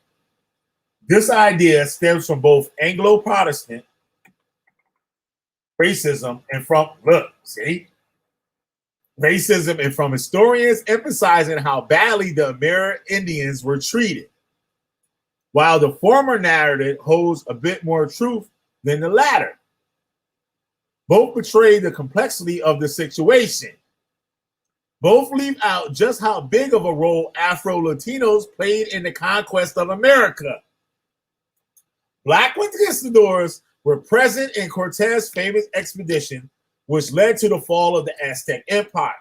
This idea stems from both Anglo-Protestant racism and from racism and from historians emphasizing how badly the Amerindians were treated, while the former narrative holds a bit more truth than the latter. Both portray the complexity of the situation. Both leave out just how big of a role Afro-Latinos played in the conquest of America. Black conquistadors were present in Cortez's famous expedition, which led to the fall of the Aztec Empire.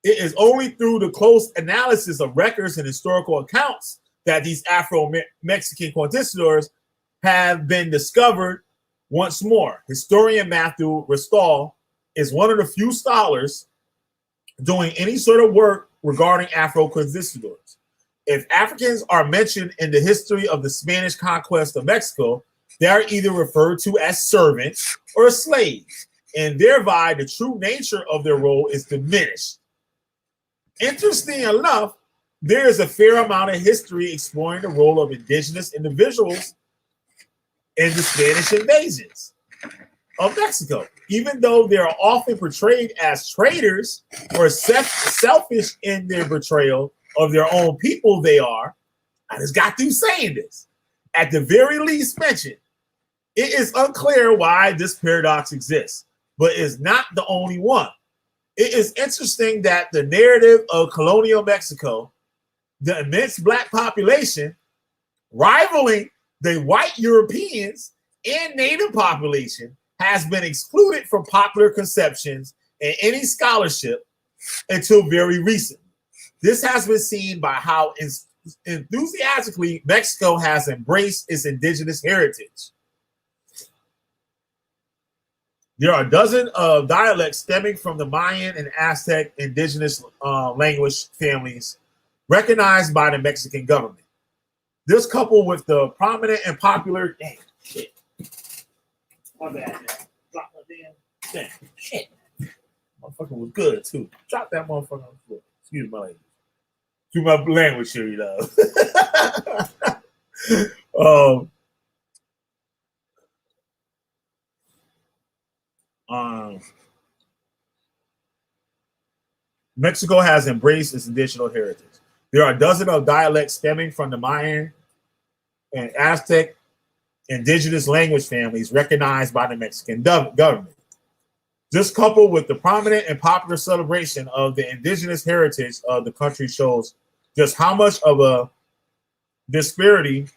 It is only through the close analysis of records and historical accounts that these Afro-Mexican conquistadors have been discovered once more. Historian Matthew Restall is one of the few scholars doing any sort of work regarding Afro-conquistadors. If Africans are mentioned in the history of the Spanish conquest of Mexico, they are either referred to as servants or slaves, and thereby the true nature of their role is diminished. Interesting enough, there is a fair amount of history exploring the role of indigenous individuals in the Spanish invasions of Mexico. Even though they are often portrayed as traitors or selfish in their betrayal of their own people, I just got through saying this, at the very least mentioned, it is unclear why this paradox exists, but is not the only one. It is interesting that the narrative of colonial Mexico, the immense black population, rivaling the white Europeans and native population, has been excluded from popular conceptions and any scholarship until very recently. This has been seen by how enthusiastically Mexico has embraced its indigenous heritage. There are dozens of dialects stemming from the Mayan and Aztec indigenous language families recognized by the Mexican government. This, coupled with the prominent and popular, my bad, man. Drop my damn shit. Motherfucker was good too. Drop that motherfucker on the floor. Excuse my language. To my language here, you know. Mexico has embraced its indigenous heritage. There are dozens of dialects stemming from the Mayan and Aztec indigenous language families recognized by the Mexican government. This, coupled with the prominent and popular celebration of the indigenous heritage of the country, shows just how much of a disparity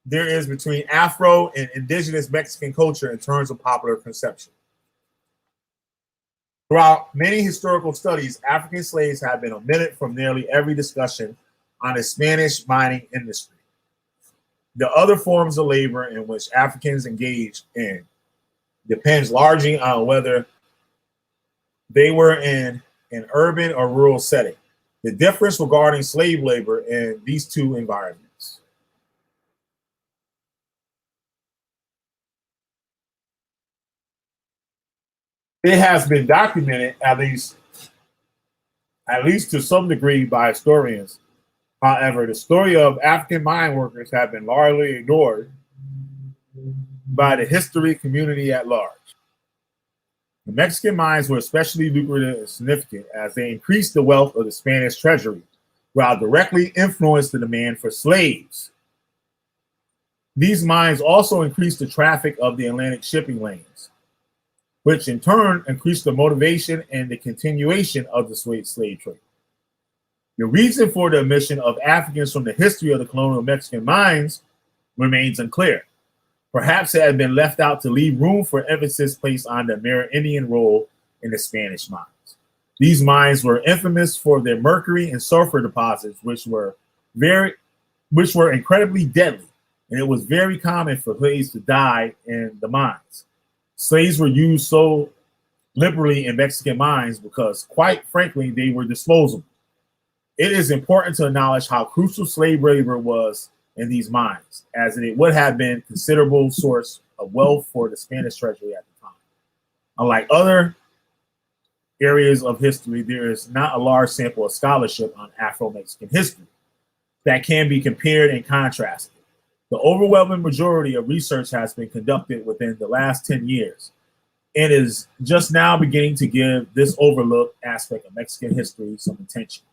there is between Afro and indigenous Mexican culture in terms of popular conception. Throughout many historical studies, African slaves have been omitted from nearly every discussion on the Spanish mining industry. The other forms of labor in which Africans engage in depends largely on whether they were in an urban or rural setting. The difference regarding slave labor in these two environments. It has been documented, at least to some degree, by historians. However, the story of African mine workers have been largely ignored by the history community at large. The Mexican mines were especially lucrative and significant as they increased the wealth of the Spanish treasury, while directly influenced the demand for slaves. These mines also increased the traffic of the Atlantic shipping lanes, which in turn increased the motivation and the continuation of the slave trade. The reason for the omission of Africans from the history of the colonial Mexican mines remains unclear. Perhaps it had been left out to leave room for emphasis placed on the Amerindian role in the Spanish mines. These mines were infamous for their mercury and sulfur deposits, which were incredibly deadly, and it was very common for slaves to die in the mines. Slaves were used so liberally in Mexican mines because, quite frankly, they were disposable. It is important to acknowledge how crucial slave labor was in these mines, as it would have been a considerable source of wealth for the Spanish treasury at the time. Unlike other areas of history, there is not a large sample of scholarship on Afro-Mexican history that can be compared and contrasted. The overwhelming majority of research has been conducted within the last 10 years and is just now beginning to give this overlooked aspect of Mexican history some attention.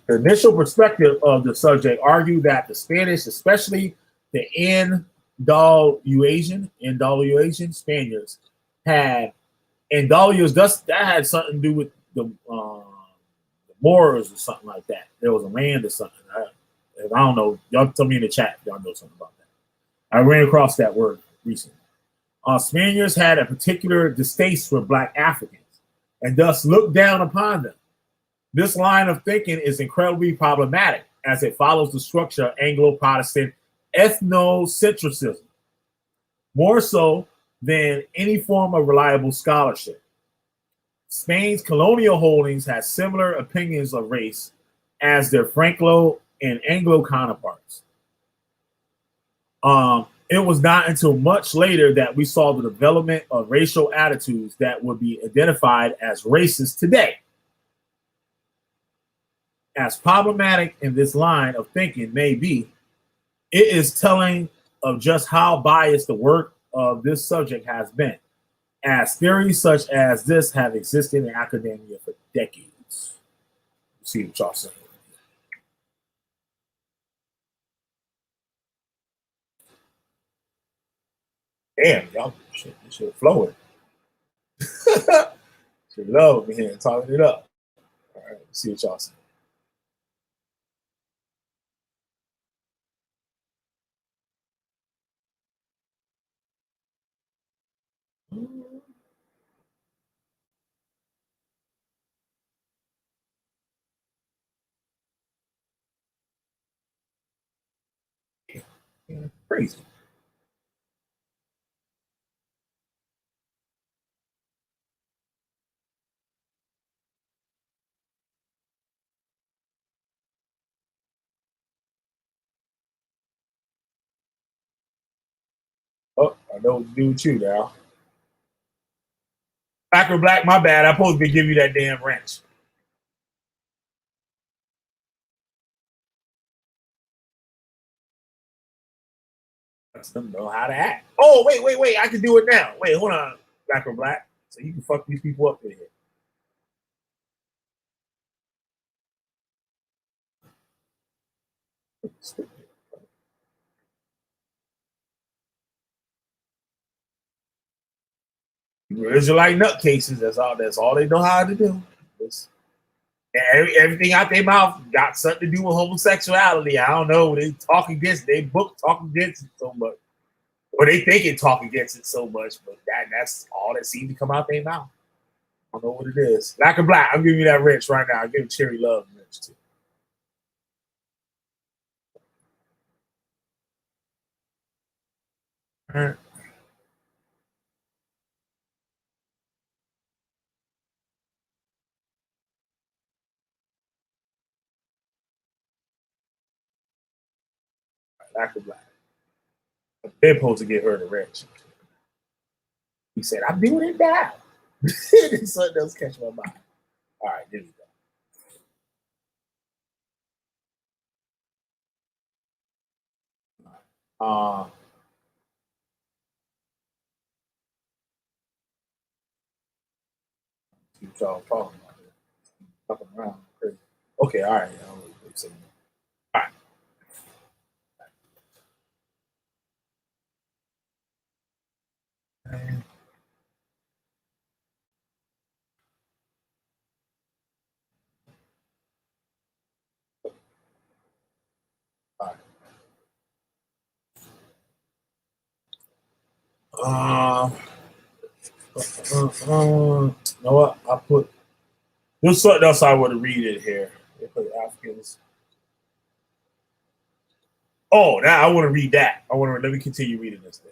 The initial perspective of the subject argued that the Spanish, especially the Indo-Eurasian Spaniards, had that had something to do with the Moors or something like that. There was a land or something. I don't know. Y'all tell me in the chat if y'all know something about that. I ran across that word recently. Spaniards had a particular distaste for Black Africans and thus looked down upon them. This line of thinking is incredibly problematic as it follows the structure of Anglo-Protestant ethnocentrism, more so than any form of reliable scholarship. Spain's colonial holdings had similar opinions of race as their Franco and Anglo counterparts. It was not until much later that we saw the development of racial attitudes that would be identified as racist today. As problematic in this line of thinking may be, it is telling of just how biased the work of this subject has been, as theories such as this have existed in academia for decades. See what y'all saying. Damn, y'all shit flowing. Should love me here talking it up. All right, see what y'all saying. Yeah, crazy. Oh, I know what to do with you now. Black or black, my bad. I'm supposed to be giving you that damn wrench. Let them know how to act. Oh, wait. I can do it now. Wait, hold on. Black or black. So you can fuck these people up in here. Israelite nutcases. That's all they know how to do. Everything out their mouth got something to do with homosexuality. I don't know. They talk against. They book talk against it so much, or they think it talk against it so much. But that's all that seems to come out their mouth. I don't know what it is. Black or black. I'm giving you that wrench right now. I'm giving Cherry Love wrench too. All right. Black or black. They're supposed to get her the wrench. He said, I'm doing it now. Something else catch my mind. All right, there we go. Keep y'all talking about it. Talking around. Crazy. Okay, all right. All right. You know what? I put there's something else I would read it here. They put Africans. Oh, now I want to read that. Let me continue reading this thing.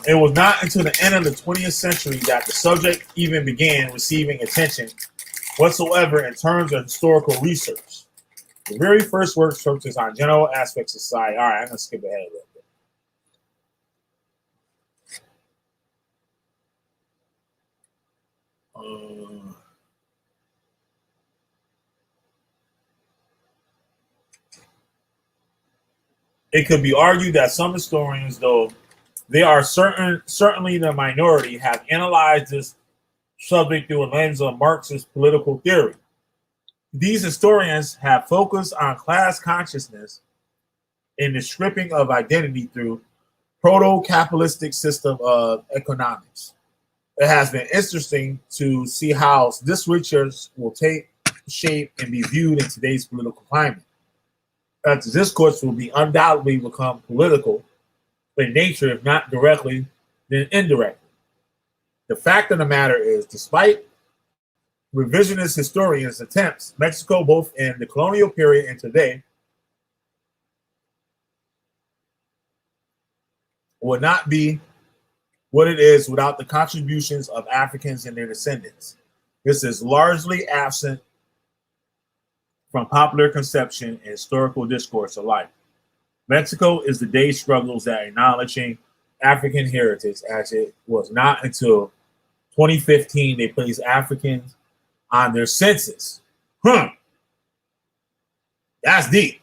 It was not until the end of the 20th century that the subject even began receiving attention whatsoever in terms of historical research. The very first work focuses on general aspects of society. All right, I'm going to skip ahead a little bit. It could be argued that some historians, though they are certainly the minority, have analyzed this subject through a lens of Marxist political theory. These historians have focused on class consciousness in the stripping of identity through proto-capitalistic system of economics. It has been interesting to see how this research will take shape and be viewed in today's political climate. That the discourse will be undoubtedly become political in nature, if not directly, then indirectly. The fact of the matter is, despite revisionist historians' attempts, Mexico, both in the colonial period and today, would not be what it is without the contributions of Africans and their descendants. This is largely absent from popular conception and historical discourse alike. Mexico is the day struggles at acknowledging African heritage, as it was not until 2015 they placed Africans on their census. That's deep.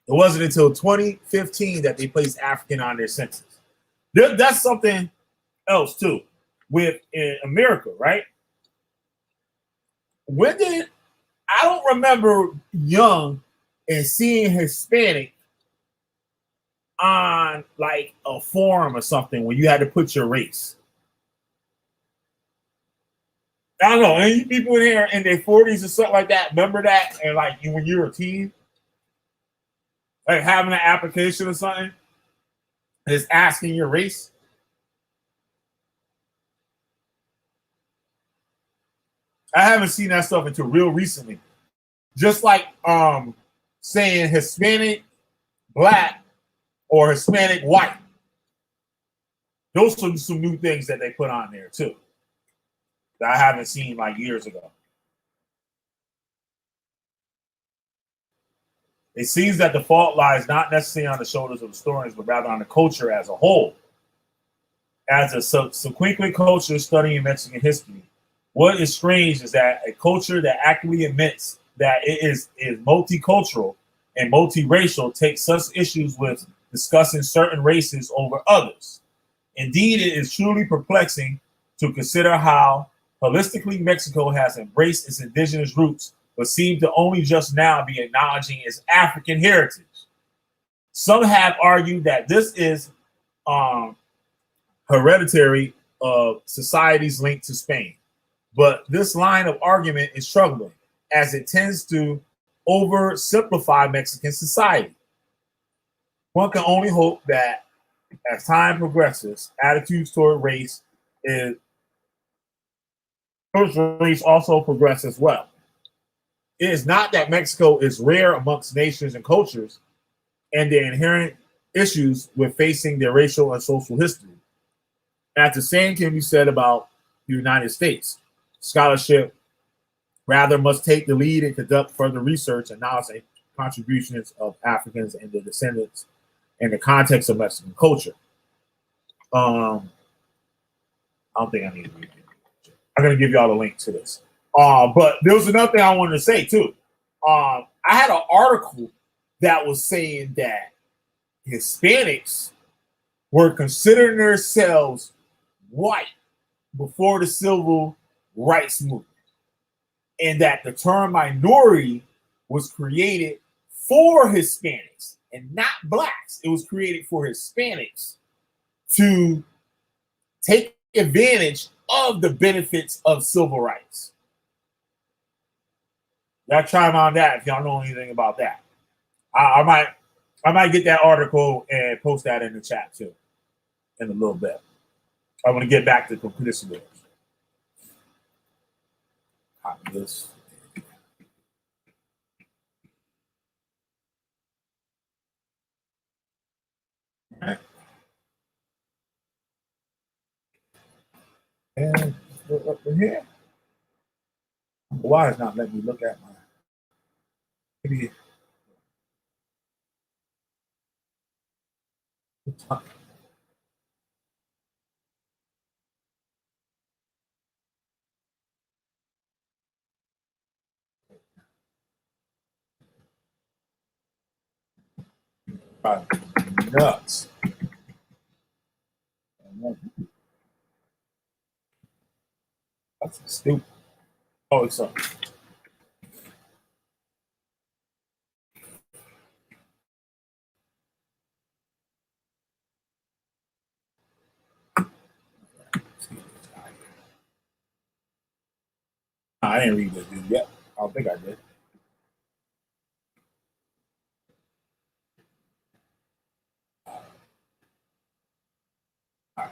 It wasn't until 2015 that they placed African on their census. That's something else too with in America, right? When did I don't remember young and seeing Hispanic on like a forum or something when you had to put your race. I don't know, any people in here in their 40s or something like that, remember that? And like when you were a teen, like having an application or something, it's asking your race. I haven't seen that stuff until real recently. Just like saying Hispanic, black, or Hispanic, white. Those are some new things that they put on there too that I haven't seen like years ago. It seems that the fault lies not necessarily on the shoulders of historians, but rather on the culture as a whole. As a subsequent culture studying Mexican history, what is strange is that a culture that actively admits that it is multicultural and multiracial takes such issues with discussing certain races over others. Indeed, it is truly perplexing to consider how holistically Mexico has embraced its indigenous roots, but seems to only just now be acknowledging its African heritage. Some have argued that this is hereditary of societies linked to Spain. But this line of argument is troubling, as it tends to oversimplify Mexican society. One can only hope that as time progresses, attitudes toward race also progress as well. It is not that Mexico is rare amongst nations and cultures and the inherent issues with facing their racial and social history. As the same can be said about the United States. Scholarship rather must take the lead and conduct further research and knowledge and contributions of Africans and their descendants in the context of Mexican culture. I don't think I need to read it. I'm going to give y'all the link to this. But there was another thing I wanted to say too. I had an article that was saying that Hispanics were considering themselves white before the civil rights movement, and that the term minority was created for Hispanics and not blacks. It was created for Hispanics to take advantage of the benefits of civil rights. Y'all chime on that if y'all know anything about that. I might get that article and post that in the chat too in a little bit. I want to get back to the Conquistadors. Copy this. All right. And up in here. Why is not letting me look at my maybe nuts. That's stupid. Oh, it's up. I didn't read this dude yet. I don't think I did. Right.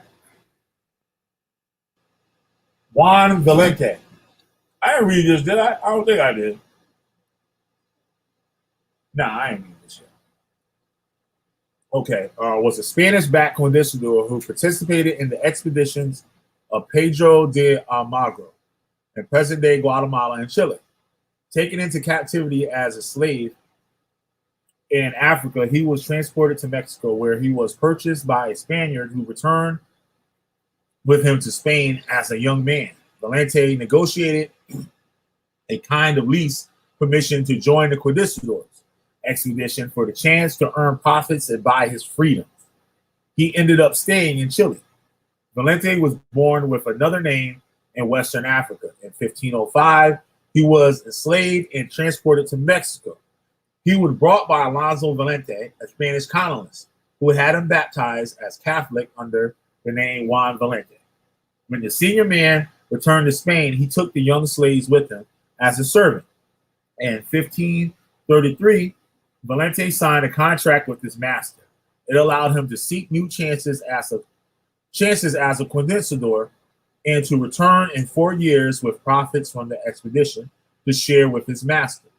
Juan Valente. I didn't read this, did I? I don't think I did. Nah, I didn't read this yet. Okay, was a Spanish-backed conquistador who participated in the expeditions of Pedro de Almagro in present-day Guatemala and Chile. Taken into captivity as a slave in Africa, he was transported to Mexico, where he was purchased by a Spaniard who returned with him to Spain as a young man. Valente negotiated a kind of lease permission to join the Conquistadors expedition for the chance to earn profits and buy his freedom. He ended up staying in Chile. Valente was born with another name in Western Africa. In 1505, he was enslaved and transported to Mexico. He was brought by Alonso Valente, a Spanish colonist, who had him baptized as Catholic under the name Juan Valente. When the senior man returned to Spain, he took the young slaves with him as a servant. In 1533, Valente signed a contract with his master. It allowed him to seek new chances as a conquistador and to return in 4 years with profits from the expedition to share with his master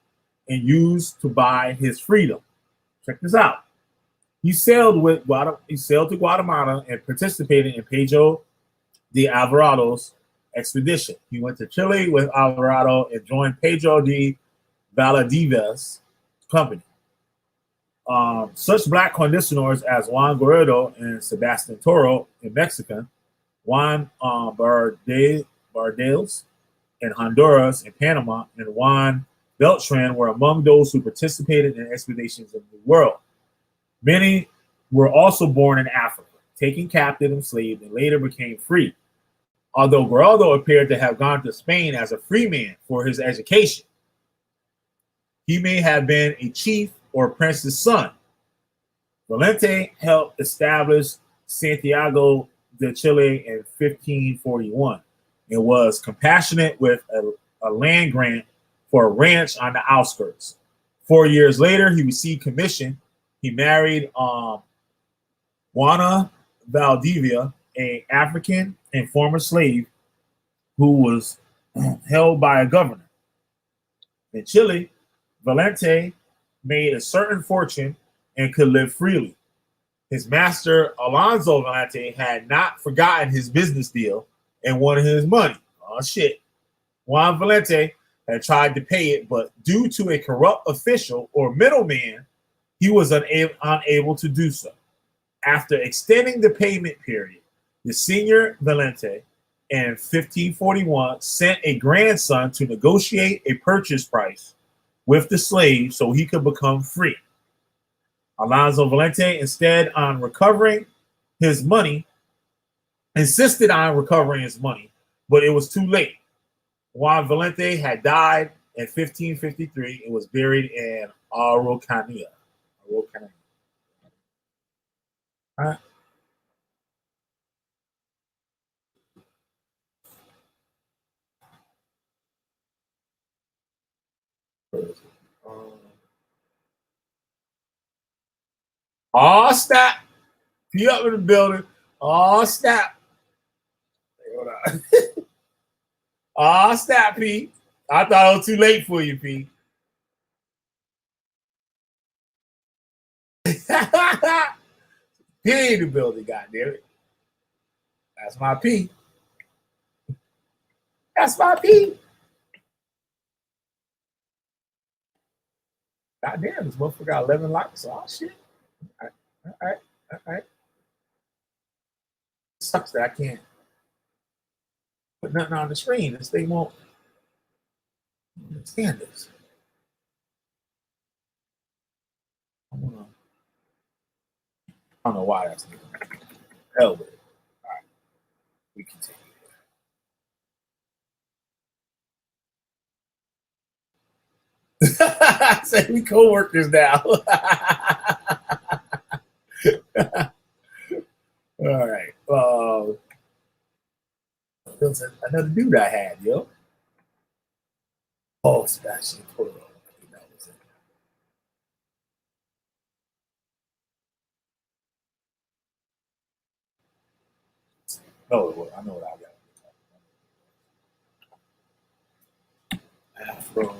and use to buy his freedom. Check this out. He sailed to Guatemala and participated in Pedro de Alvarado's expedition. He went to Chile with Alvarado and joined Pedro de Valdivia's company. Such black conquistadors as Juan Guerrero and Sebastian Toro in Mexico, Juan Bardeles in Honduras and Panama, and Juan Beltran were among those who participated in expeditions in the world. Many were also born in Africa, taken captive, enslaved, and later became free. Although Guerrero appeared to have gone to Spain as a free man for his education, he may have been a chief or prince's son. Valente helped establish Santiago de Chile in 1541 and was compassionate with a land grant for a ranch on the outskirts. 4 years later, he received commission. He married Juana Valdivia, an African and former slave who was held by a governor. In Chile, Valente made a certain fortune and could live freely. His master, Alonso Valente, had not forgotten his business deal and wanted his money. Oh, shit. Juan Valente had tried to pay it, but due to a corrupt official or middleman, he was unable to do so. After extending the payment period, the senior Valente in 1541 sent a grandson to negotiate a purchase price with the slave so he could become free. Alonso Valente insisted on recovering his money, but it was too late. Juan Valente had died in 1553 and was buried in Araucanía. All right. Oh, snap. P up in the building. Oh, snap. Hold on. Oh, snap, P. I thought it was too late for you, P. P in the building, goddammit. That's my P. That's my P. God damn, this motherfucker got 11 likes. Oh, shit. All right. Sucks that I can't put nothing on the screen. This thing won't understand this. I don't know why that's hell with it. All right. We continue. Say we co-workers now. All right. There's another dude I had, yo. Oh, Sebastian Porro. That was it. No, I know what I got. Afro.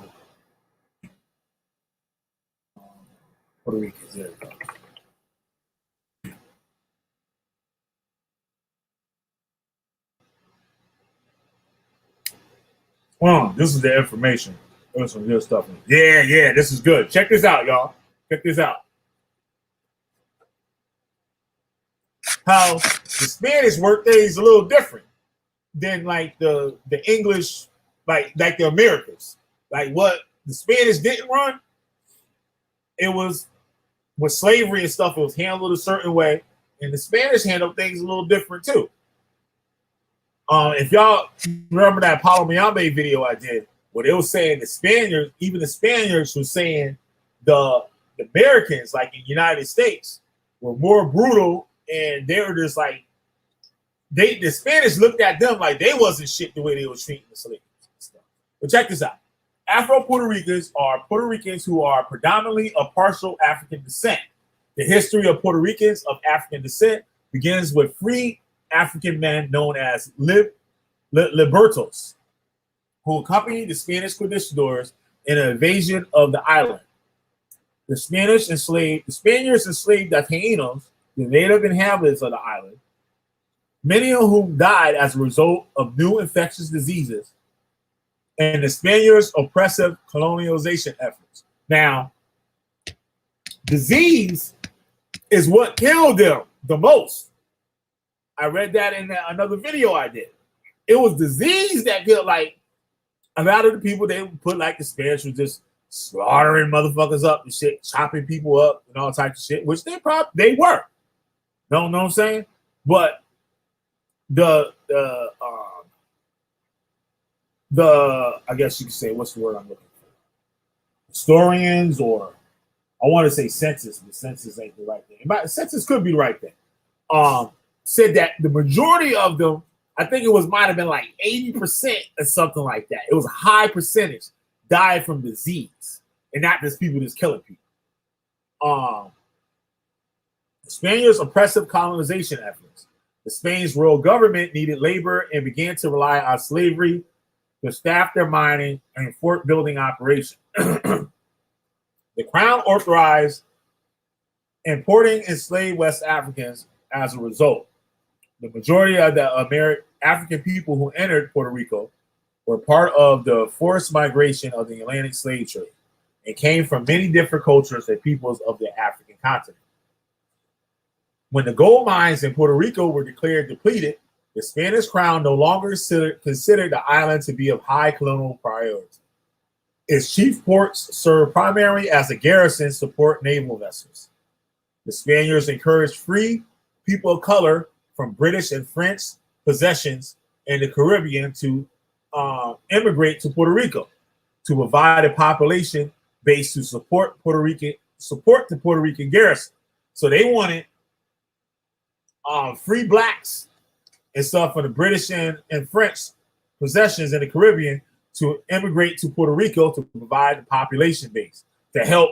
Puerto Rican. There we go. Well, this is the information. There's some good stuff. Yeah, this is good. Check this out, y'all. Check this out. How the Spanish workday is a little different than like the English, like the Americans. Like what the Spanish didn't run, it was with slavery and stuff, it was handled a certain way. And the Spanish handled things a little different too. If y'all remember that Paulo Miambe video I did, where they were saying the Spaniards, even the Spaniards were saying the Americans, like in the United States, were more brutal, and they were just like the Spanish looked at them like they wasn't shit the way they were treating the slaves and stuff. But check this out. Afro-Puerto Ricans are Puerto Ricans who are predominantly of partial African descent. The history of Puerto Ricans of African descent begins with free African men known as libertos, who accompanied the Spanish Conquistadors in an invasion of the island. The Spaniards enslaved the Taínos, the native inhabitants of the island, many of whom died as a result of new infectious diseases and the Spaniards' oppressive colonialization efforts. Now, disease is what killed them the most. I read that in another video I did. It was disease that killed, like, a lot of the people they put, like, the Spanish were just slaughtering motherfuckers up and shit, chopping people up and all types of shit, which they were. Know what I'm saying? But the I guess you could say, what's the word I'm looking for? Historians, or I want to say census, but census ain't the right thing. But census could be the right thing. Said that the majority of them, I think it might have been like 80% or something like that. It was a high percentage died from disease, and not just people just killing people. The Spaniards' oppressive colonization efforts. The Spain's royal government needed labor and began to rely on slavery to staff their mining and fort building operation. The crown authorized importing enslaved West Africans as a result. The majority of the African people who entered Puerto Rico were part of the forced migration of the Atlantic slave trade and came from many different cultures and peoples of the African continent. When the gold mines in Puerto Rico were declared depleted, the Spanish crown no longer considered the island to be of high colonial priority. Its chief ports served primarily as a garrison to support naval vessels. The Spaniards encouraged free people of color from British and French possessions in the Caribbean to immigrate to Puerto Rico to provide a population base to support the Puerto Rican garrison. So they wanted free blacks and stuff for the British and French possessions in the Caribbean to immigrate to Puerto Rico to provide the population base to help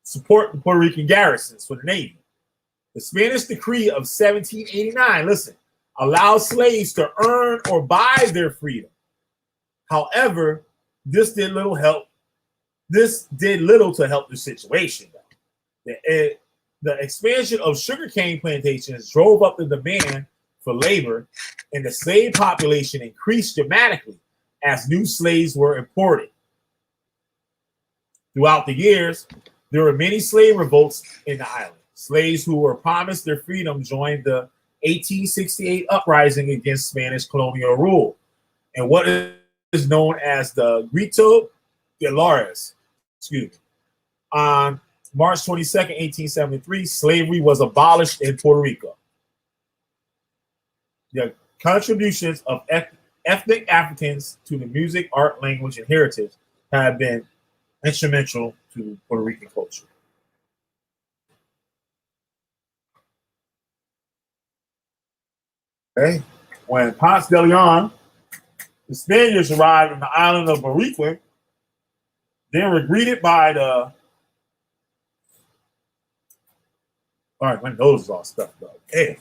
support the Puerto Rican garrisons for the Navy. The Spanish decree of 1789, listen, allowed slaves to earn or buy their freedom. However, this did little to help the situation. The expansion of sugarcane plantations drove up the demand for labor, and the slave population increased dramatically as new slaves were imported. Throughout the years, there were many slave revolts in the island. Slaves who were promised their freedom joined the 1868 uprising against Spanish colonial rule, and what is known as the Grito de Lares. On March 22nd, 1873, slavery was abolished in Puerto Rico. The contributions of ethnic Africans to the music, art, language, and heritage have been instrumental to Puerto Rican culture. Okay. When Ponce de Leon, the Spaniards arrived on the island of Boriquen, they were greeted by the. All right, my nose is all stuffed up. Damn.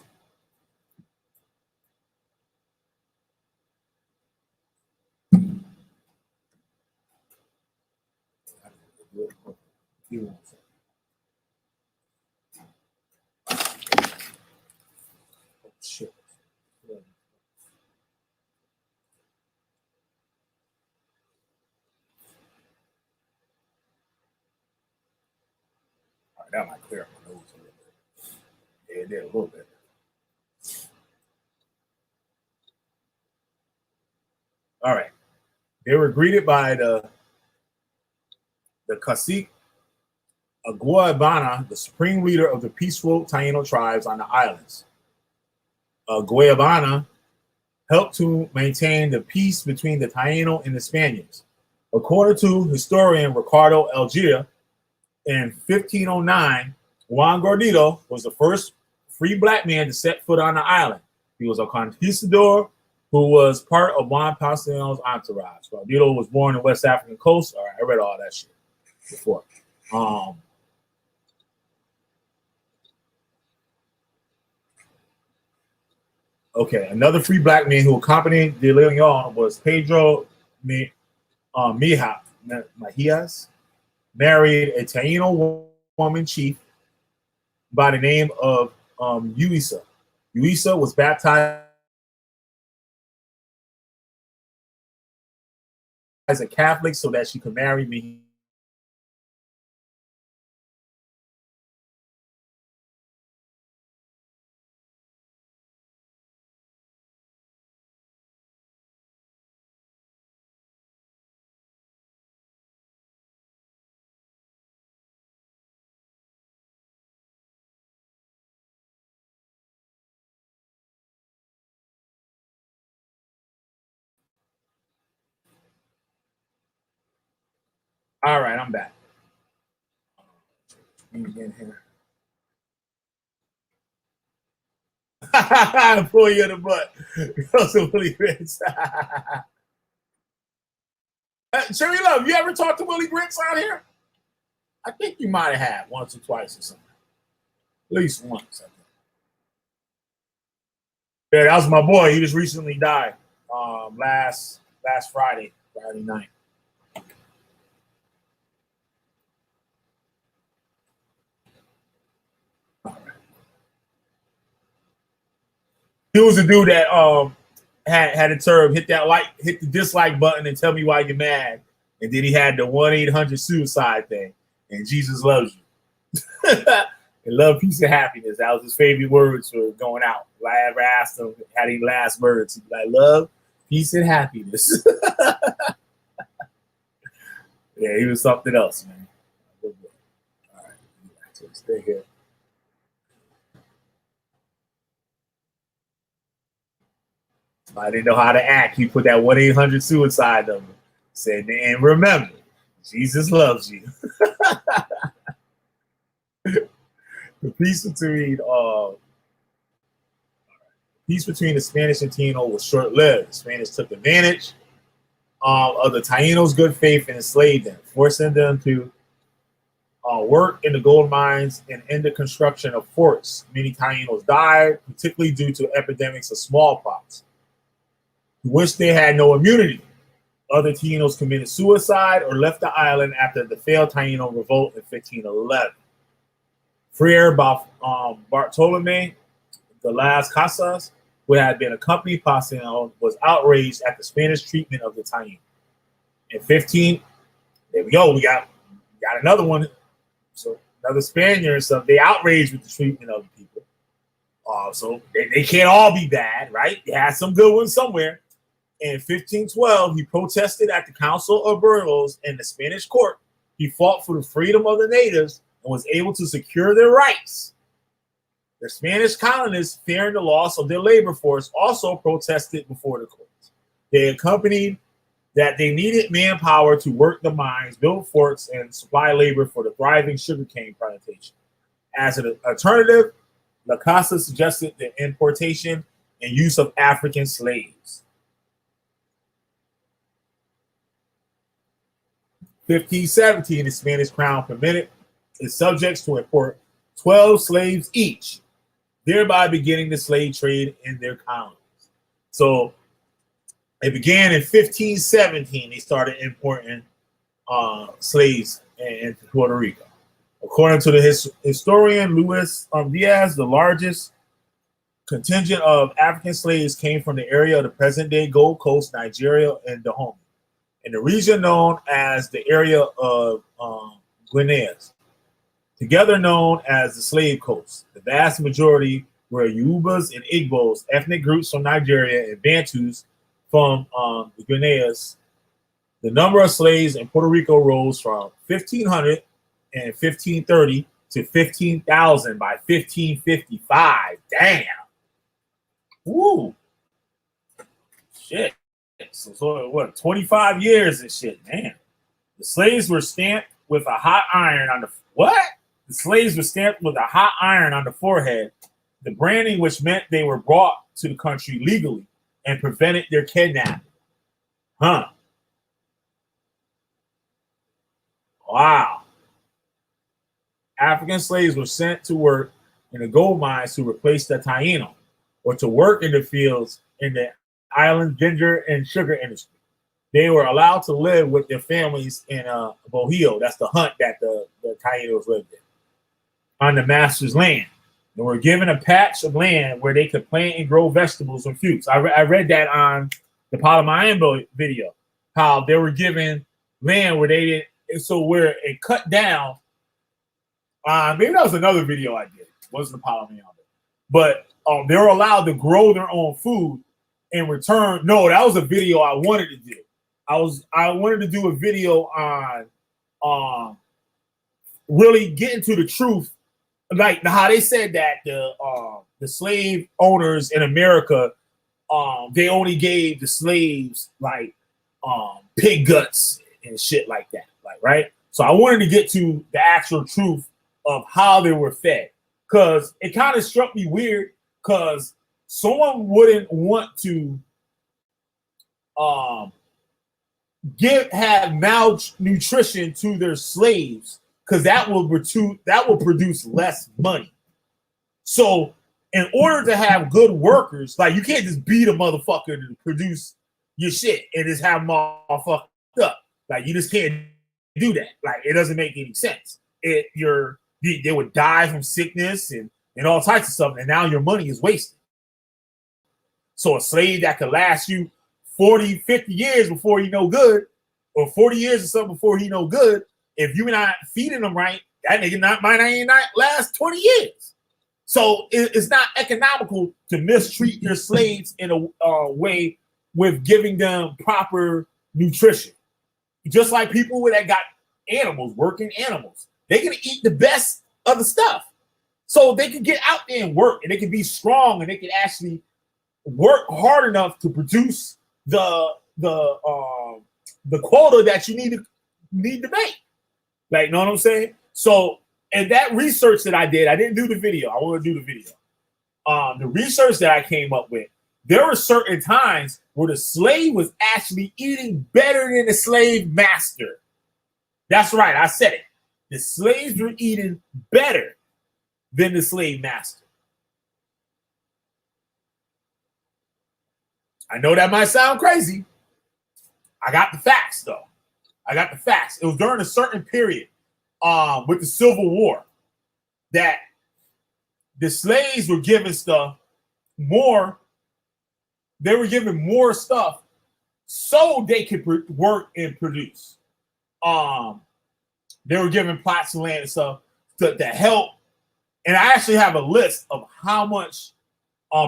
Shit. All right, that might clear up my nose a little bit. Yeah, it did a little bit. All right. They were greeted by the cacique Guayabana, the supreme leader of the peaceful Taino tribes on the islands. Guayabana helped to maintain the peace between the Taino and the Spaniards. According to historian Ricardo Elguera, in 1509, Juan Gordillo was the first free black man to set foot on the island. He was a conquistador who was part of Juan Ponce de Leon's entourage. Gordillo was born in the West African coast. All right, I read all that shit before. Okay, another free black man who accompanied De Leon was Pedro Mejias, married a Taino woman chief by the name of Yuisa. Yuisa was baptized as a Catholic so that she could marry me. All right, I'm back. Again here. Pull you in the butt. Also, Willie Grits. Cherry Love, you ever talked to Willie Grits out here? I think you might have had once or twice or something. At least once, I think. Yeah, that was my boy. He just recently died last Friday night. He was a dude that had a term, hit the dislike button and tell me why you're mad. And then he had the 1-800-suicide thing. And Jesus loves you. And love, peace, and happiness. That was his favorite words for going out. If I ever asked him, had any last words, he'd be like, love, peace, and happiness. Yeah, he was something else, man. All right, so stay here. I didn't know how to act. He put that 1-800-suicide number. Said, and remember, Jesus loves you. The peace between the Spanish and Taino was short-lived. The Spanish took advantage of the Tainos' good faith and enslaved them, forcing them to work in the gold mines and in the construction of forts. Many Tainos died, particularly due to epidemics of smallpox, to which they had no immunity. Other Tainos committed suicide or left the island after the failed Taino revolt in 1511. Friar Bartolome de las Casas, who had been a company pacion, was outraged at the Spanish treatment of the Taino. In 15, there we go, we got another one. So another Spaniard and stuff, they outraged with the treatment of the people. So they can't all be bad, right? They had some good ones somewhere. In 1512, he protested at the Council of Burgos in the Spanish court. He fought for the freedom of the natives and was able to secure their rights. The Spanish colonists, fearing the loss of their labor force, also protested before the courts. They accompanied that they needed manpower to work the mines, build forts, and supply labor for the thriving sugarcane plantation. As an alternative, La Casa suggested the importation and use of African slaves. 1517, the Spanish crown permitted its subjects to import 12 slaves each, thereby beginning the slave trade in their colonies. So it began in 1517. They started importing slaves into Puerto Rico. According to the historian Luis Diaz, the largest contingent of African slaves came from the area of the present-day Gold Coast, Nigeria, and Dahomey, in the region known as the area of Guineas, together known as the Slave Coast. The vast majority were Yorubas and Igbos, ethnic groups from Nigeria, and Bantus from the Guineas. The number of slaves in Puerto Rico rose from 1,500 in 1530 to 15,000 by 1555. Damn. Woo. Shit. So what, 25 years and shit, man. The slaves were stamped with a hot iron on the The slaves were stamped with a hot iron on the forehead, the branding which meant they were brought to the country legally and prevented their kidnapping. Huh. Wow. African slaves were sent to work in the gold mines to replace the Taino, or to work in the fields in the island ginger and sugar industry. They were allowed to live with their families in Bohio. That's the hunt that the Tainos lived in, on the master's land. They were given a patch of land where they could plant and grow vegetables and fruits. I read that on the Palamayan video, how they were given land where they didn't, so where it cut down. Maybe that was another video I did. It wasn't the Palamayan, but they were allowed to grow their own food in return. No, that was a video I wanted to do. I wanted to do a video on really getting to the truth, like how they said that the slave owners in America, they only gave the slaves like pig guts and shit like that, like, right? So I wanted to get to the actual truth of how they were fed, because it kind of struck me weird, because someone wouldn't want to have malnutrition to their slaves, because that will produce less money. So in order to have good workers, like, you can't just beat a motherfucker to produce your shit and just have them all fucked up. Like, you just can't do that. Like, it doesn't make any sense. They would die from sickness and all types of stuff, and now your money is wasted. So a slave that could last you 40, 50 years before he no good, or 40 years or something before he no good, if you're not feeding him right, that nigga might not last 20 years. So it's not economical to mistreat your slaves in a way with giving them proper nutrition. Just like people that got animals, working animals, they're going to eat the best of the stuff. So they can get out there and work, and they can be strong, and they can actually work hard enough to produce the quota that you need to make. Like, know what I'm saying? So, and that research that I did, I didn't do the video. I want to do the video. The research that I came up with there were certain times where the slave was actually eating better than the slave master. That's right, I said it. The slaves were eating better than the slave master. I know that might sound crazy. I got the facts, though. I got the facts. It was during a certain period with the Civil War that the slaves were given stuff more. They were given more stuff so they could work and produce. They were given plots of land and stuff to help. And I actually have a list of how much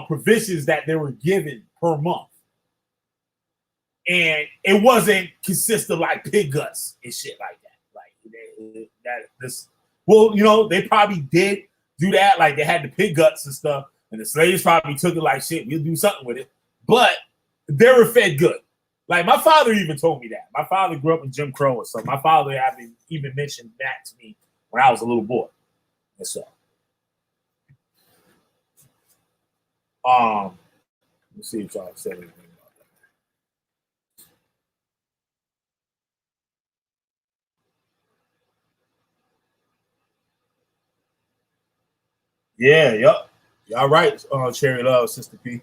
provisions that they were given per month. And it wasn't consist of like pig guts and shit like that. Well, you know, they probably did do that. Like they had the pig guts and stuff. And the slaves probably took it like, shit, we'll do something with it. But they were fed good. Like my father even told me that. My father grew up in Jim Crow or something. My father even mentioned that to me when I was a little boy. And so, let's see if y'all said anything about that. Yeah, yup. Y'all right, Cherry Love, Sister P.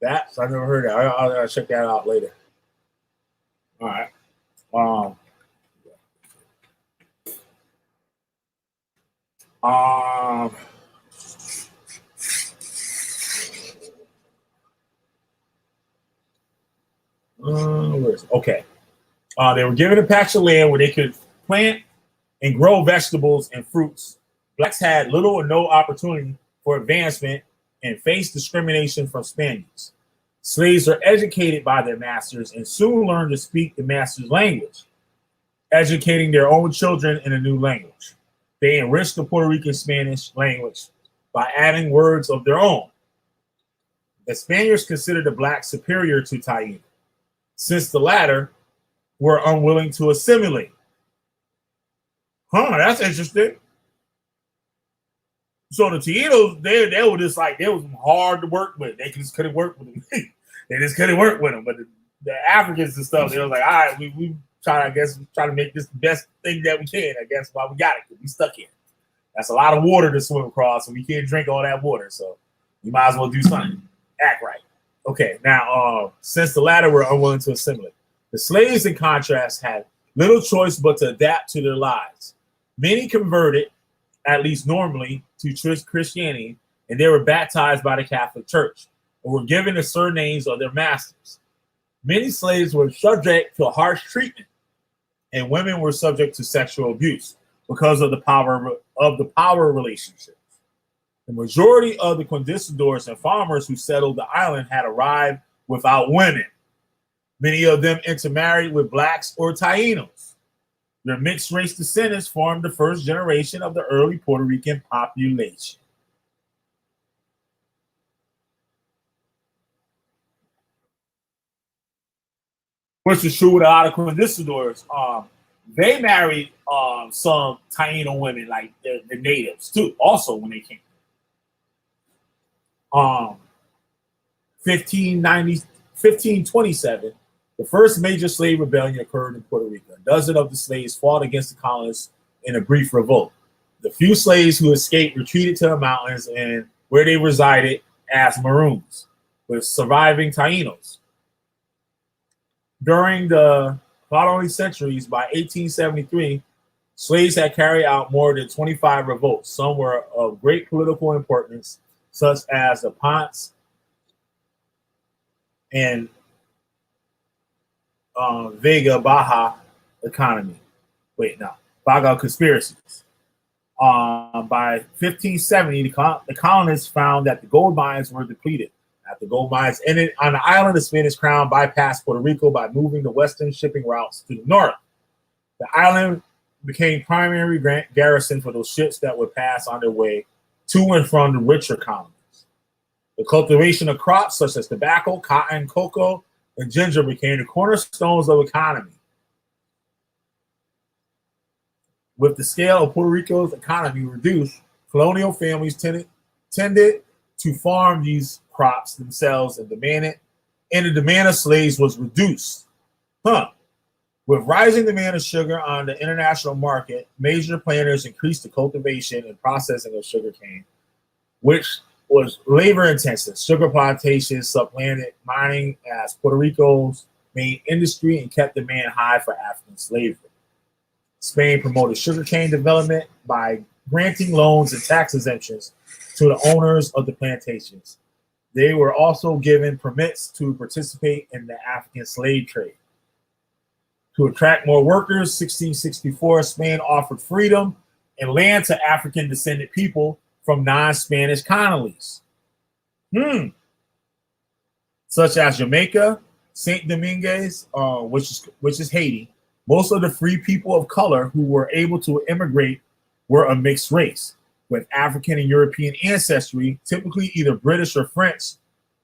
That I never heard that. I'll check that out later. All right. Okay. They were given a patch of land where they could plant and grow vegetables and fruits. Blacks had little or no opportunity for advancement and faced discrimination from Spaniards. Slaves were educated by their masters and soon learned to speak the master's language, educating their own children in a new language. They enriched the Puerto Rican Spanish language by adding words of their own. The Spaniards considered the blacks superior to Taíno, since the latter were unwilling to assimilate. That's interesting. So the Taínos, they were just like, they was hard to work with. They just couldn't work with them. They just couldn't work with them. But the Africans and stuff, they was like, all right, we try to make this the best thing that we can. I guess why we got it, because we stuck here. That's a lot of water to swim across, and we can't drink all that water. So we might as well do something. Act right. Okay, now, since the latter were unwilling to assimilate, the slaves, in contrast, had little choice but to adapt to their lives. Many converted, at least normally, to Christianity, and they were baptized by the Catholic Church, and were given the surnames of their masters. Many slaves were subject to harsh treatment, and women were subject to sexual abuse because of the power relationships. The majority of the conquistadors and farmers who settled the island had arrived without women. Many of them intermarried with blacks or Taínos. Their mixed race descendants formed the first generation of the early Puerto Rican population. Which is true with a lot of conquistadors. They married some Taíno women, like the natives too, also when they came. 1527, the first major slave rebellion occurred in Puerto Rico. A dozen of the slaves fought against the colonists in a brief revolt. The few slaves who escaped retreated to the mountains and where they resided as Maroons, with surviving Taínos. During the following centuries, by 1873, slaves had carried out more than 25 revolts. Some were of great political importance, such as the Ponce and Vega Baja Baja conspiracies. By 1570, the colonists found that the gold mines were depleted. After gold mines ended on the island, the Spanish crown bypassed Puerto Rico by moving the western shipping routes to the north. The island became primary garrison for those ships that would pass on their way to and from the richer colonies. The cultivation of crops such as tobacco, cotton, cocoa, and ginger became the cornerstones of the economy. With the scale of Puerto Rico's economy reduced, colonial families tended to farm these crops themselves and the demand of slaves was reduced. With rising demand of sugar on the international market, major planters increased the cultivation and processing of sugarcane, which was labor intensive. Sugar plantations supplanted mining as Puerto Rico's main industry and kept demand high for African slavery. Spain promoted sugarcane development by granting loans and tax exemptions to the owners of the plantations. They were also given permits to participate in the African slave trade. To attract more workers, 1664, Spain offered freedom and land to African descended people from non-Spanish colonies, such as Jamaica, Saint Dominguez, which is Haiti. Most of the free people of color who were able to immigrate were a mixed race, with African and European ancestry, typically either British or French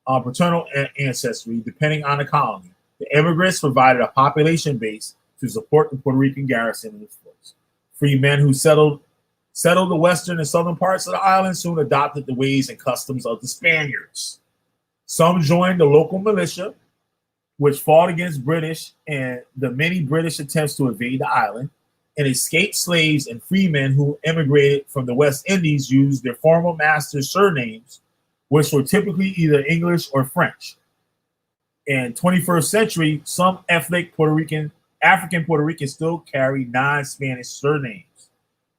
paternal ancestry, depending on the colony. The immigrants provided a population base to support the Puerto Rican garrison and its force. Free men who settled the western and southern parts of the island soon adopted the ways and customs of the Spaniards. Some joined the local militia, which fought against British and the many British attempts to invade the island, and escaped slaves and freemen who immigrated from the West Indies used their former masters' surnames, which were typically either English or French. In 21st century, some ethnic African Puerto Ricans still carry non-Spanish surnames,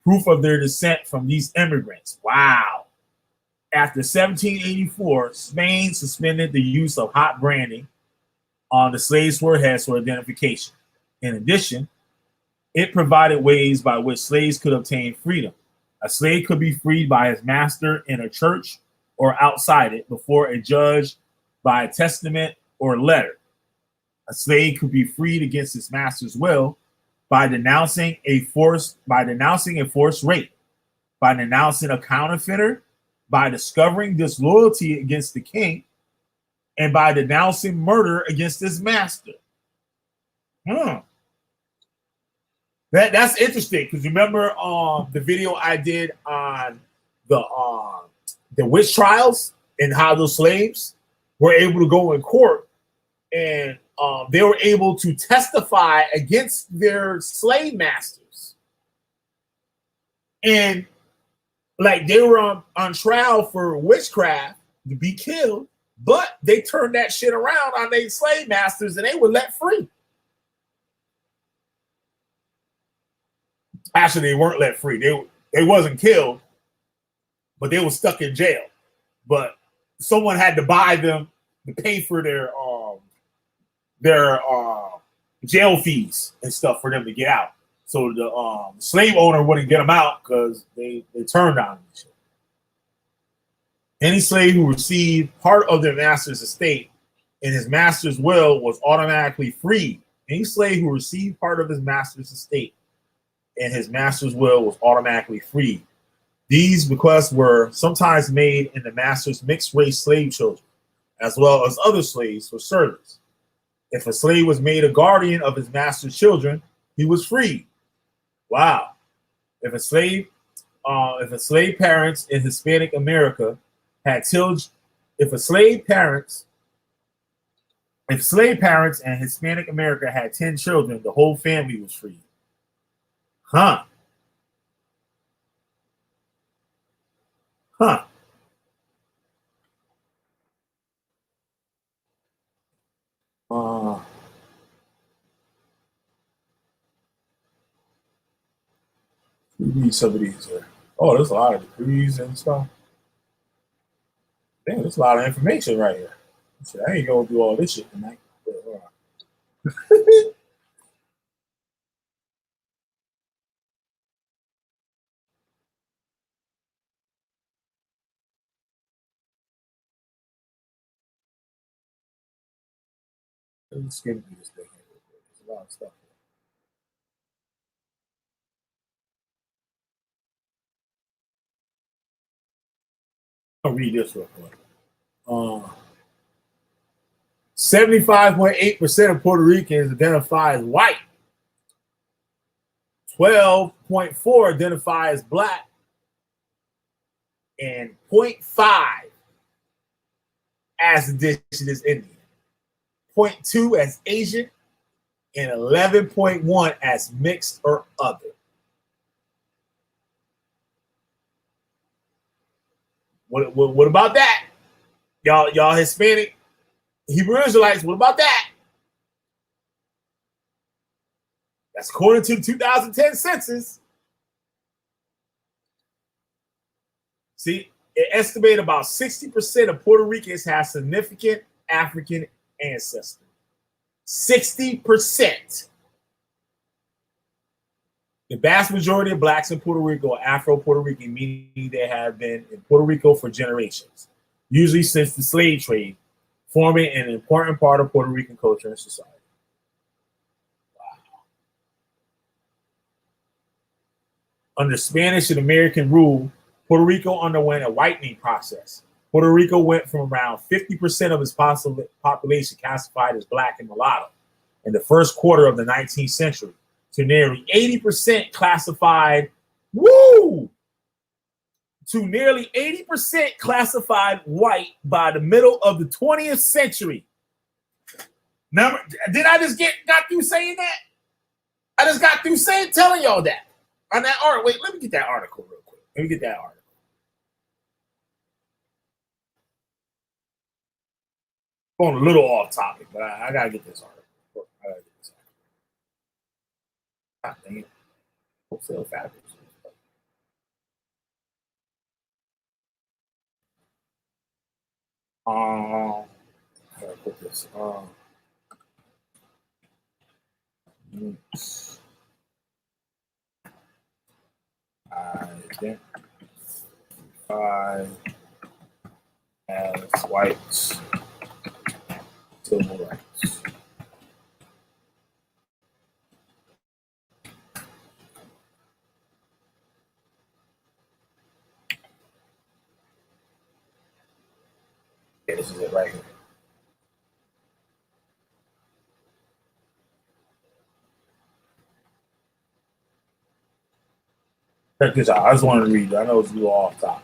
proof of their descent from these immigrants. Wow. After 1784, Spain suspended the use of hot branding on the slaves' foreheads for identification. In addition, it provided ways by which slaves could obtain freedom. A slave could be freed by his master in a church or outside it before a judge by a testament or letter. A slave could be freed against his master's will by denouncing a forced rape, by denouncing a counterfeiter, by discovering disloyalty against the king, and by denouncing murder against his master. That's interesting because remember the video I did on the witch trials and how those slaves were able to go in court and they were able to testify against their slave masters, and like they were on trial for witchcraft to be killed, but they turned that shit around on their slave masters and they were let free. Actually, they weren't let free. They wasn't killed, but they were stuck in jail. But someone had to buy them to pay for their jail fees and stuff for them to get out. So the slave owner wouldn't get them out because they turned on them. Any slave who received part of their master's estate in his master's will was automatically freed. Any slave who received part of his master's estate in his master's will was automatically freed. These bequests were sometimes made in the master's mixed race slave children, as well as other slaves for service. If a slave was made a guardian of his master's children, he was freed. Wow. If slave parents in Hispanic America had children, if slave parents in Hispanic America had 10 children, the whole family was freed. Huh. Read some of these here. Oh, there's a lot of degrees and stuff. Damn, there's a lot of information right here. So I ain't gonna do all this shit tonight. Let's skim through this thing. There's a lot of stuff here. I'll read this real quick. 75.8% of Puerto Ricans identify as white. 12.4 identify as black, and 0.5 as indigenous Indian, 0.2 as Asian, and 11.1 as mixed or other. What about that? Y'all Hispanic Hebrew Israelites, what about that? That's according to the 2010 census. See, it estimated about 60% of Puerto Ricans have significant African ancestry. 60%. The vast majority of blacks in Puerto Rico are Afro-Puerto Rican, meaning they have been in Puerto Rico for generations, usually since the slave trade, forming an important part of Puerto Rican culture and society. Wow. Under Spanish and American rule, Puerto Rico underwent a whitening process. Puerto Rico went from around 50% of its population classified as black and mulatto in the first quarter of the 19th century to nearly 80% classified, to nearly 80% classified white by the middle of the 20th century. Remember, did I just got through saying that? I just got through telling y'all that. On that article. Wait, let me get that article real quick. Let me get that article. Going a little off topic, but I gotta get this article. God dang it. Wholesale fabrics. I gotta put this identify as whites, civil rights. Yeah, this is it right here. Check this out. I just wanted to read it. I know it's a little off topic.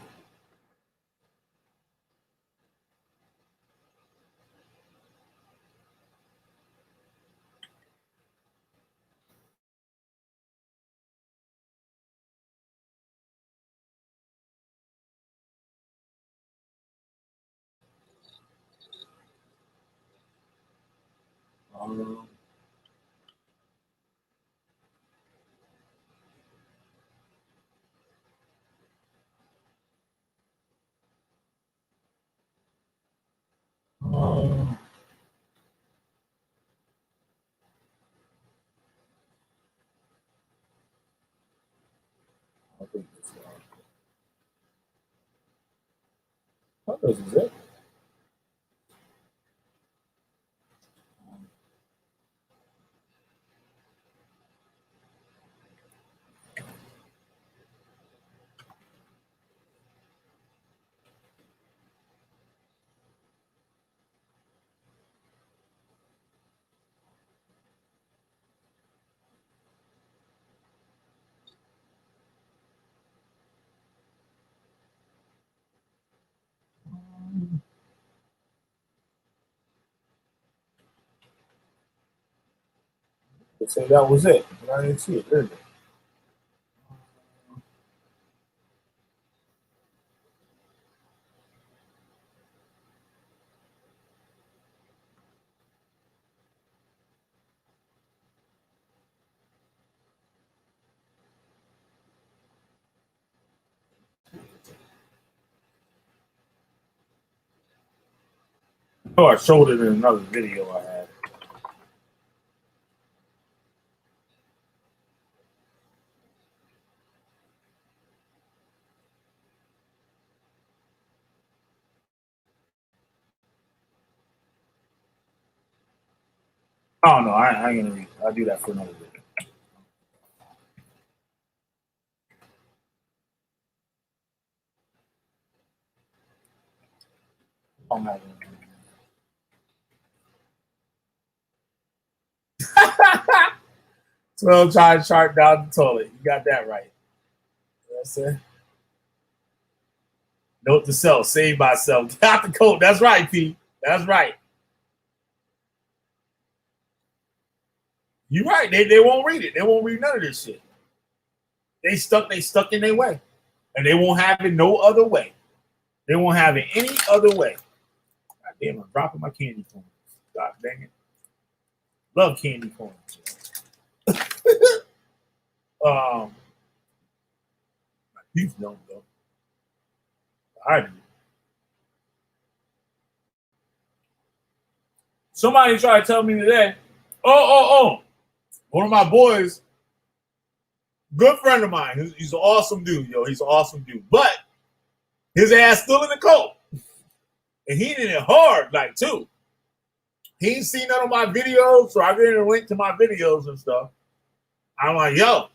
I think this is it. They say that was it, but I didn't see it, did they? Oh, I showed it in another video I had. Oh no, I ain't gonna read it. I'll do that for another video. I'm not gonna read it. 12 charge chart down the toilet. You got that right. You know what I'm saying? Note to self, save myself. Got the coat. That's right, P. That's right. You're right. They won't read it. They won't read none of this shit. They stuck in their way. And they won't have it no other way. They won't have it any other way. God damn, I'm dropping my candy corn. God dang it. Love candy corn. My teeth don't though. I do. Somebody tried to tell me today, one of my boys, good friend of mine, he's an awesome dude, yo. He's an awesome dude. But his ass still in the coat. And he did it hard, like, too. He ain't seen none of my videos, so I gave him a link to my videos and stuff. I'm like, yo,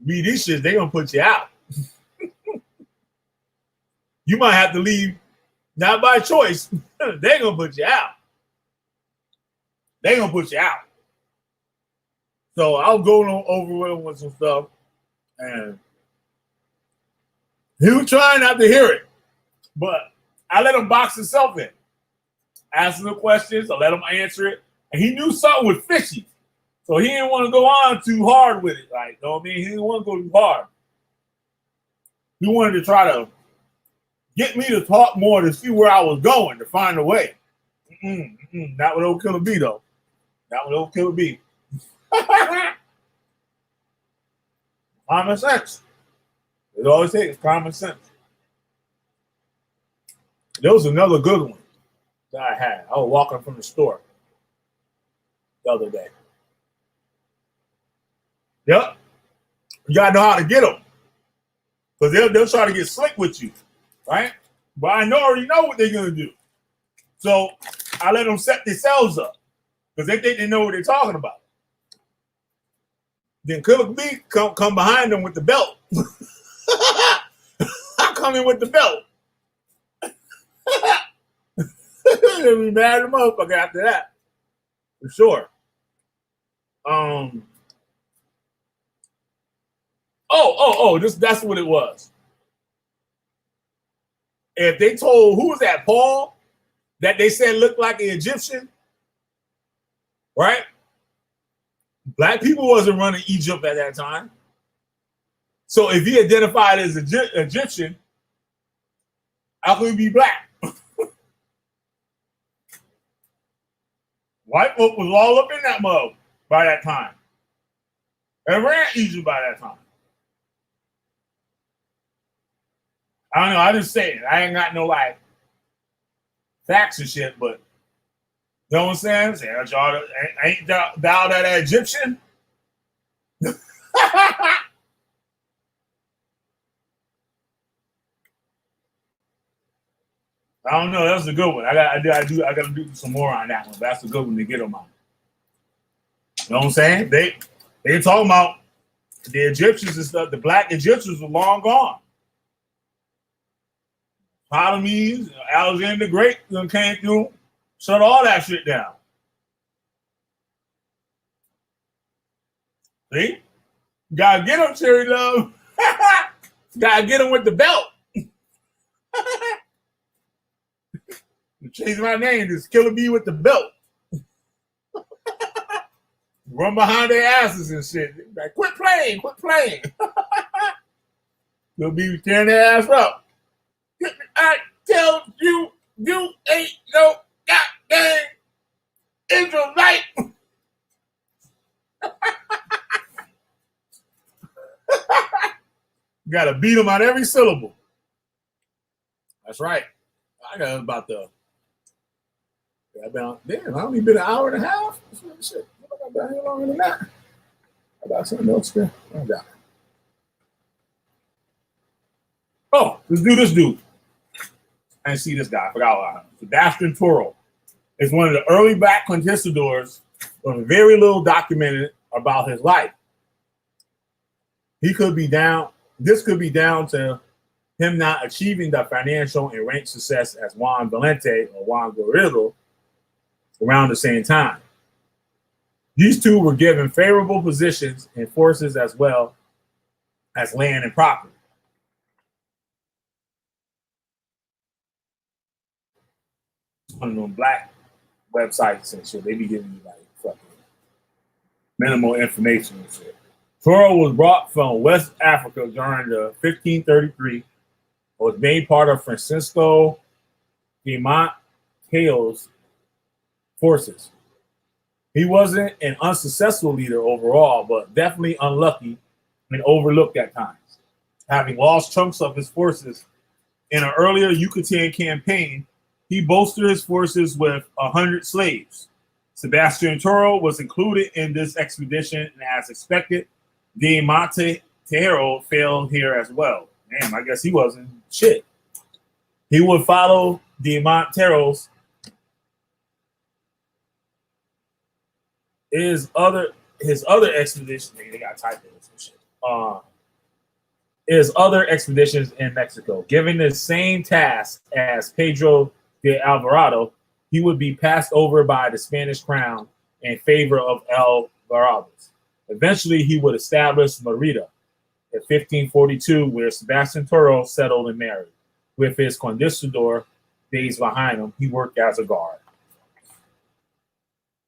read these shit, they gonna put you out. You might have to leave, not by choice. They gonna put you out. They gonna put you out. So I'll go over with him with some stuff, and he was trying not to hear it, but I let him box himself in. Ask him the questions, I let him answer it, and he knew something was fishy. So he didn't want to go on too hard with it. Like, you know what I mean? He didn't want to go too hard. He wanted to try to get me to talk more to see where I was going, to find a way. Not with old Killer B, though. Not with old Killer B. Common sense. It always takes common sense. There was another good one that I had. I was walking from the store the other day. Yep. You gotta know how to get them. Because they'll try to get slick with you. Right? But I already know what they're gonna do. So I let them set themselves up. Because they think they know what they're talking about. Then Killer B come behind them with the belt. I come in with the belt. They'll be mad at the motherfucker after that. For sure. That's what it was. If they told, who was that, Paul, that they said looked like an Egyptian, right? Black people wasn't running Egypt at that time. So if he identified as Egyptian, how could he be black? White folk was all up in that mug by that time. And ran Egypt by that time. I don't know. I just say it. I ain't got no like facts and shit, but you know what I'm saying? Y'all ain't thou that Egyptian? I don't know. That's a good one. I got to do some more on that one. But that's a good one to get them on. You know what I'm saying? They talking about the Egyptians and stuff. The black Egyptians were long gone. Ptolemies, Alexander the Great came through, shut all that shit down. See? Gotta get him, Cherry Love. Gotta get him with the belt. Change my name. Just Killer B with the belt. Run behind their asses and shit. Like, quit playing. They'll be tearing their ass up. I tell you, you ain't no goddamn Israelite. You gotta beat them on every syllable. That's right. I got about the. Damn, I only been an hour and a half. Shit, I got here longer than that. I got something else there. I got. Oh, this dude. I didn't see this guy. I forgot about him. Sebastian Toro is one of the early black conquistadors, was very little documented about his life. He could be down. This could be down to him not achieving the financial and rank success as Juan Valente or Juan Guerrero around the same time. These two were given favorable positions in forces as well as land and property. One of them black websites and shit, they be giving you like fucking minimal information and shit. Toro was brought from West Africa during the 1533. Was made part of Francisco de Montejo's forces. He wasn't an unsuccessful leader overall, but definitely unlucky and overlooked at times. Having lost chunks of his forces in an earlier Yucatan campaign, he bolstered his forces with 100 slaves. Sebastian Toro was included in this expedition, and as expected, de Montejo failed here as well. Damn, I guess he wasn't shit. He would follow de Montejo's his other expeditions. They got typos and shit. His other expeditions in Mexico, given the same task as Pedro de Alvarado, he would be passed over by the Spanish crown in favor of Alvarado. Eventually, he would establish Merida in 1542, where Sebastian Toro settled and married. With his conquistador days behind him, he worked as a guard.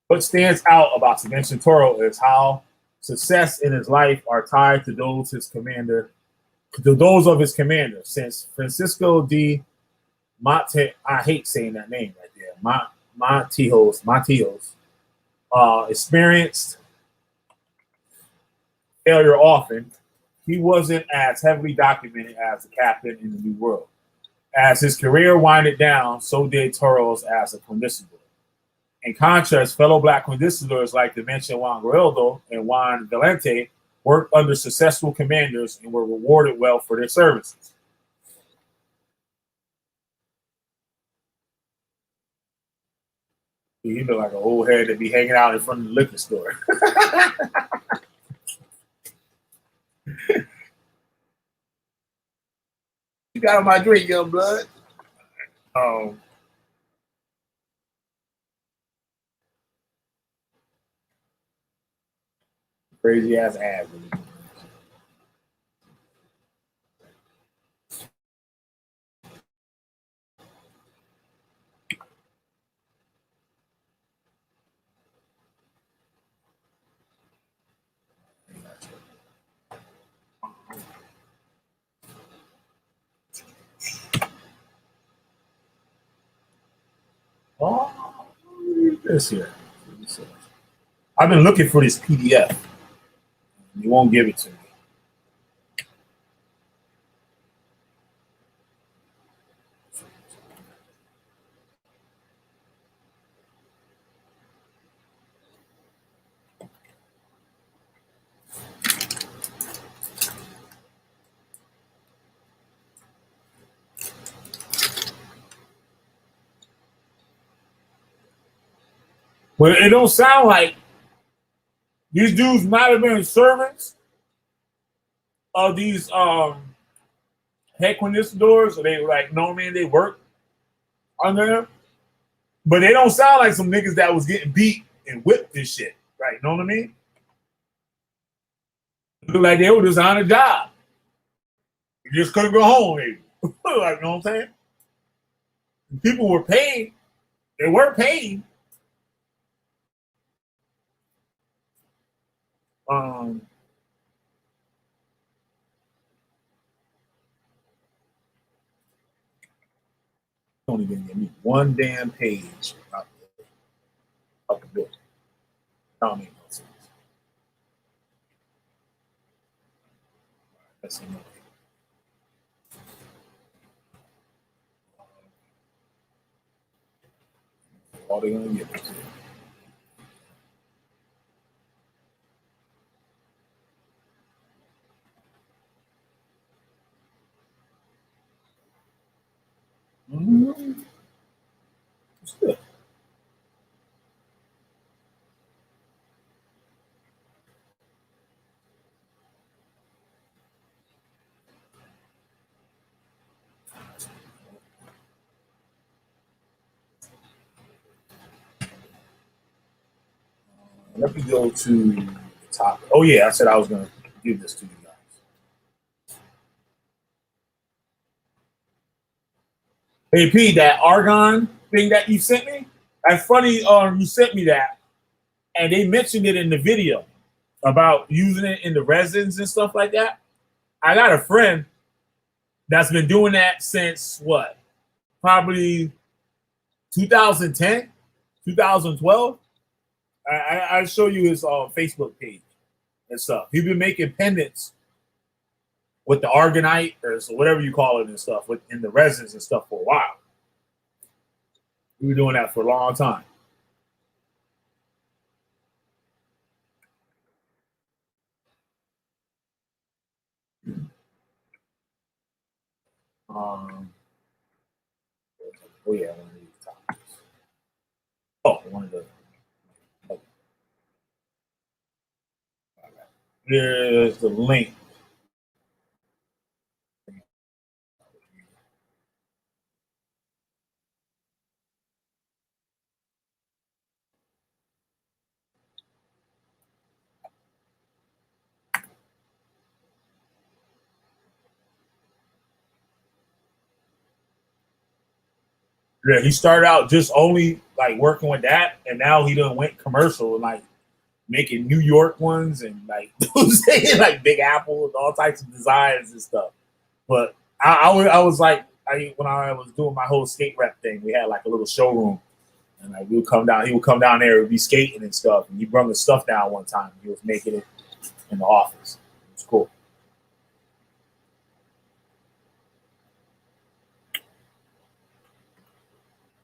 What stands out about Sebastian Toro is how success in his life are tied to those of his commander. Since Francisco de Monte, I hate saying that name right there, Montejo's, experienced failure often, he wasn't as heavily documented as the captain in the New World. As his career winded down, so did Toro's as a conquistador. In contrast, fellow black conquistadors like the mentioned Juan Guaidó and Juan Valente worked under successful commanders and were rewarded well for their services. He looked like an old head that be hanging out in front of the liquor store. You got on my drink, young blood. Crazy ass ad. Oh, this here. I've been looking for this PDF. You won't give it to me. Well, it don't sound like these dudes might have been servants of these head conquistadors, or they like, no man, they work under them. But they don't sound like some niggas that was getting beat and whipped and shit. Right? You know what I mean? Look like they were just on a job. You just couldn't go home, maybe. Like, you know what I'm saying? People were paid. They were paid. Don't even give me one damn page of the book. That don't make no sense. Let's see. All they're gonna get. Mm-hmm. It's good. Let me go to the top. Oh yeah, I said I was gonna give this to you guys. Hey P, that argon thing that you sent me. That's funny. You sent me that, and they mentioned it in the video about using it in the resins and stuff like that. I got a friend that's been doing that since what? Probably 2010, 2012. I'll show you his Facebook page and stuff. He's been making pendants with the argonite or so whatever you call it and stuff in the resins and stuff for a while. We were doing that for a long time. Oh yeah, one of these topics. Oh, one of the. Oh. There's the link. Yeah, he started out just only like working with that, and now he done went commercial and like making New York ones and like like Big Apple and all types of designs and stuff. But I was like, when I was doing my whole skate rep thing, we had like a little showroom, and like we would come down. He would come down there and be skating and stuff. And he brought his stuff down one time. He was making it in the office. It was cool.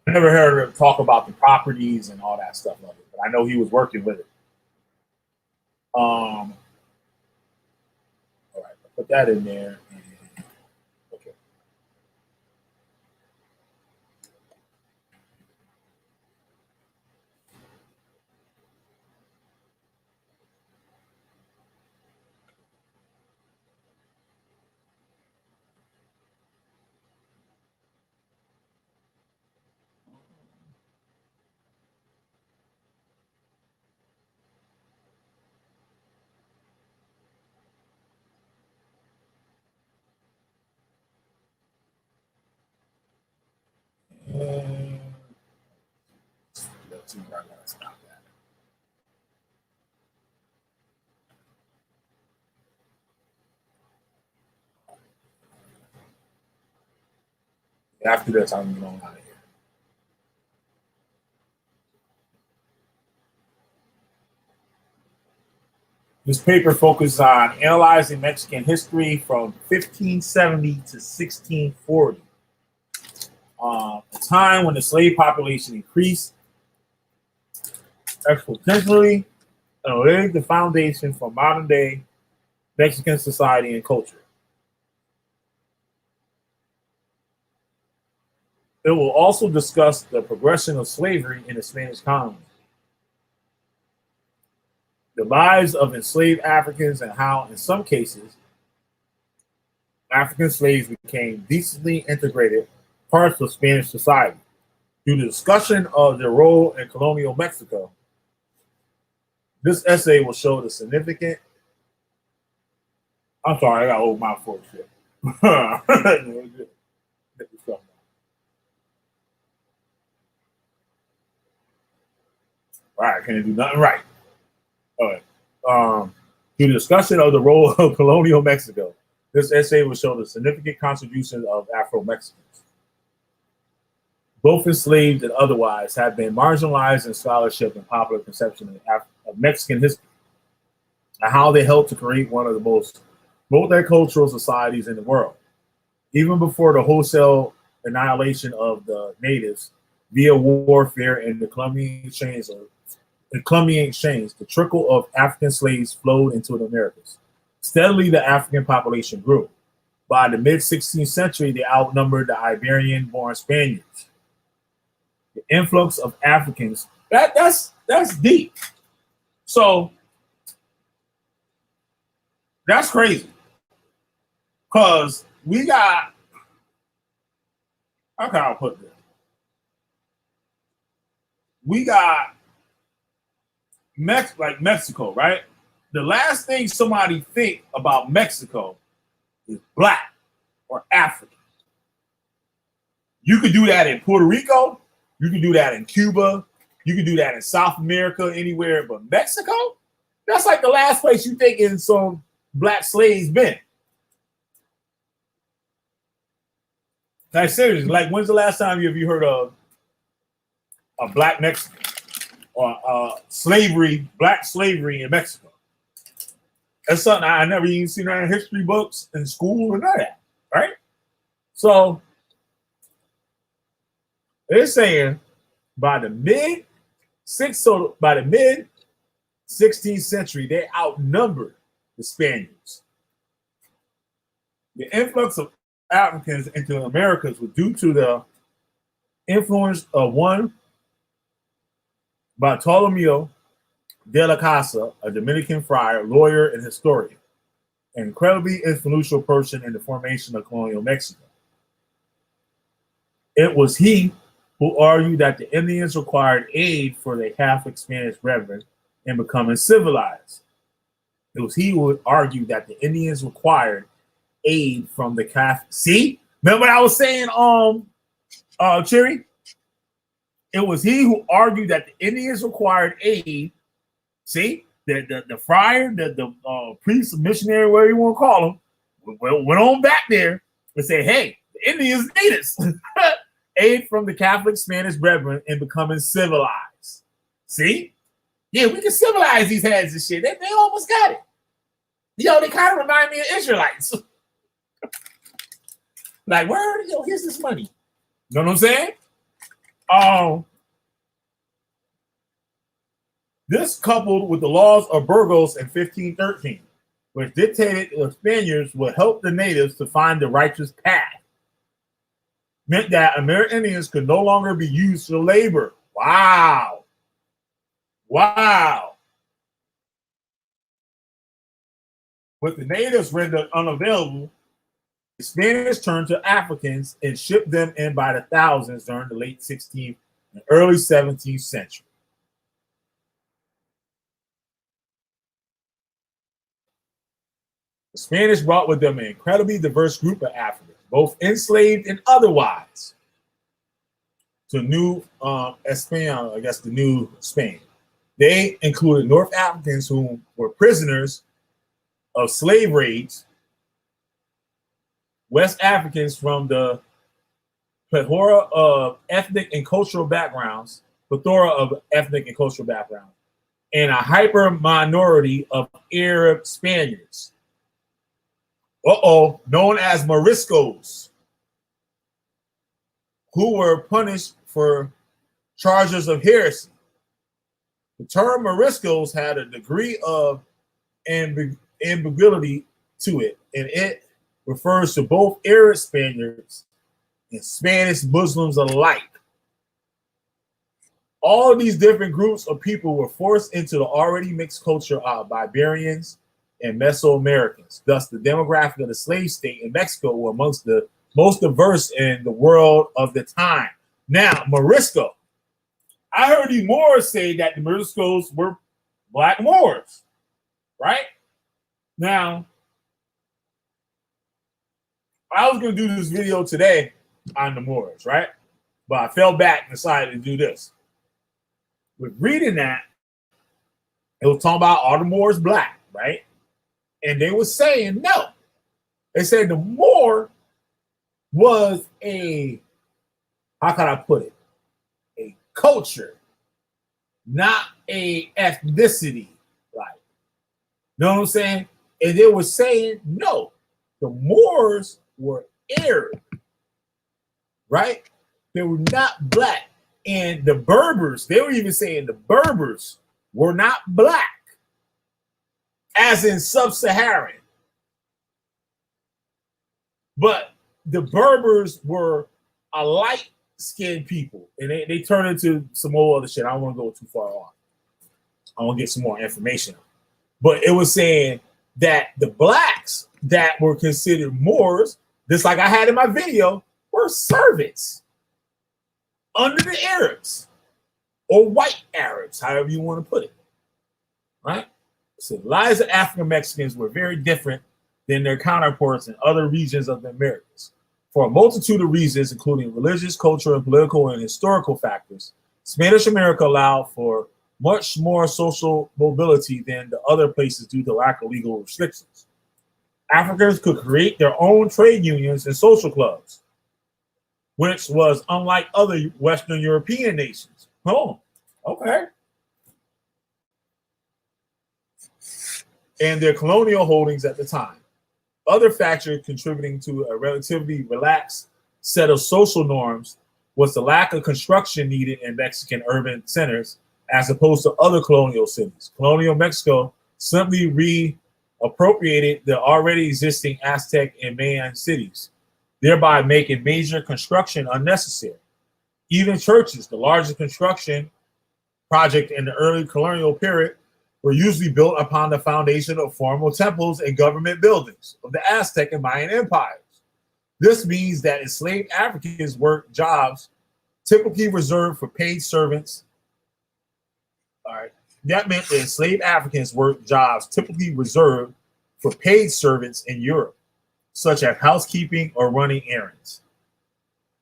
I never heard him talk about the properties and all that stuff of it, but I know he was working with it. All right, I'll put that in there. Okay. Let's see where I gotta stop that. After this, I'm going out of here. This paper focuses on analyzing Mexican history from 1570 to 1640, a time when the slave population increased exponentially and laid the foundation for modern day Mexican society and culture. It will also discuss the progression of slavery in the Spanish colonies, the lives of enslaved Africans, and how, in some cases, African slaves became decently integrated parts of Spanish society. Through the discussion of their role in colonial Mexico, this essay will show the significant. I'm sorry, I got old mouth for shit. All right, can't do nothing right. All right. Through the discussion of the role of colonial Mexico, this essay will show the significant contributions of Afro-Mexicans, both enslaved and otherwise, have been marginalized in scholarship and popular conception of Mexican history, and how they helped to create one of the most multicultural societies in the world. Even before the wholesale annihilation of the natives via warfare and the Columbian exchange, the trickle of African slaves flowed into the Americas. Steadily, the African population grew. By the mid-16th century, they outnumbered the Iberian-born Spaniards. The influx of Africans, that's deep. So that's crazy. Because we got, how can I put this? We got like Mexico, right? The last thing somebody think about Mexico is black or African. You could do that in Puerto Rico. You can do that in Cuba. You can do that in South America, anywhere. But Mexico, that's like the last place you think in some black slaves been. Like seriously, like when's the last time you heard of a black Mexican or slavery, black slavery in Mexico? That's something I never even seen in history books in school or none of that, right? So they're saying by the mid 16th century, they outnumbered the Spaniards. The influx of Africans into the Americas was due to the influence of one Bartolomeo de la Casa, a Dominican friar, lawyer, and historian, an incredibly influential person in the formation of colonial Mexico. It was he who argued that the Indians required aid for their Catholic Spanish brethren in becoming civilized. It was he who argued that the Indians required aid from the Catholic. See? Remember what I was saying, Cherry? It was he who argued that the Indians required aid. See? The friar, the priest, missionary, whatever you want to call him, went on back there and said, hey, the Indians need us. Aid from the Catholic Spanish brethren in becoming civilized. See? Yeah, we can civilize these heads and shit. They almost got it. Yo, they kind of remind me of Israelites. Like, where? Yo, here's this money. You know what I'm saying? This coupled with the laws of Burgos in 1513, which dictated the Spaniards would help the natives to find the righteous path, meant that American Indians could no longer be used for labor. Wow. Wow. With the natives rendered unavailable, the Spanish turned to Africans and shipped them in by the thousands during the late 16th and early 17th century. The Spanish brought with them an incredibly diverse group of Africans, both enslaved and otherwise, to New Spain, I guess the New Spain. They included North Africans who were prisoners of slave raids, West Africans from the plethora of ethnic and cultural backgrounds, and a hyper minority of Arab Spaniards. Known as Moriscos, who were punished for charges of heresy. The term Moriscos had a degree of ambiguity to it, and it refers to both Arab Spaniards and Spanish Muslims alike. All of these different groups of people were forced into the already mixed culture of Iberians and Mesoamericans. Thus, the demographic of the slave state in Mexico were amongst the most diverse in the world of the time. Now, Morisco. I heard you Moors say that the Moriscos were black Moors, right? Now, I was going to do this video today on the Moors, right? But I fell back and decided to do this. With reading that, it was talking about all the Moors black, right? And they were saying no. They said the Moor was a, how can I put it? A culture, not a ethnicity. Like, you know what I'm saying? And they were saying no. The Moors were Arab, right? They were not black. And the Berbers, they were even saying the Berbers were not black, as in sub-Saharan. But the Berbers were a light-skinned people, and they turned into some more other shit. I don't want to go too far on. I want to get some more information. But it was saying that the blacks that were considered Moors, just like I had in my video, were servants under the Arabs, or white Arabs, however you want to put it. right? So the lives of African Mexicans were very different than their counterparts in other regions of the Americas. For a multitude of reasons, including religious, cultural, and political and historical factors, Spanish America allowed for much more social mobility than the other places due to lack of legal restrictions. Africans could create their own trade unions and social clubs, which was unlike other Western European nations. Oh, okay. And their colonial holdings at the time. Other factors contributing to a relatively relaxed set of social norms was the lack of construction needed in Mexican urban centers as opposed to other colonial cities. Colonial Mexico simply reappropriated the already existing Aztec and Mayan cities, thereby making major construction unnecessary. Even churches, the largest construction project in the early colonial period, were usually built upon the foundation of formal temples and government buildings of the Aztec and Mayan empires. This means that enslaved Africans worked jobs typically reserved for paid servants. All right. That meant that enslaved Africans worked jobs typically reserved for paid servants in Europe, such as housekeeping or running errands.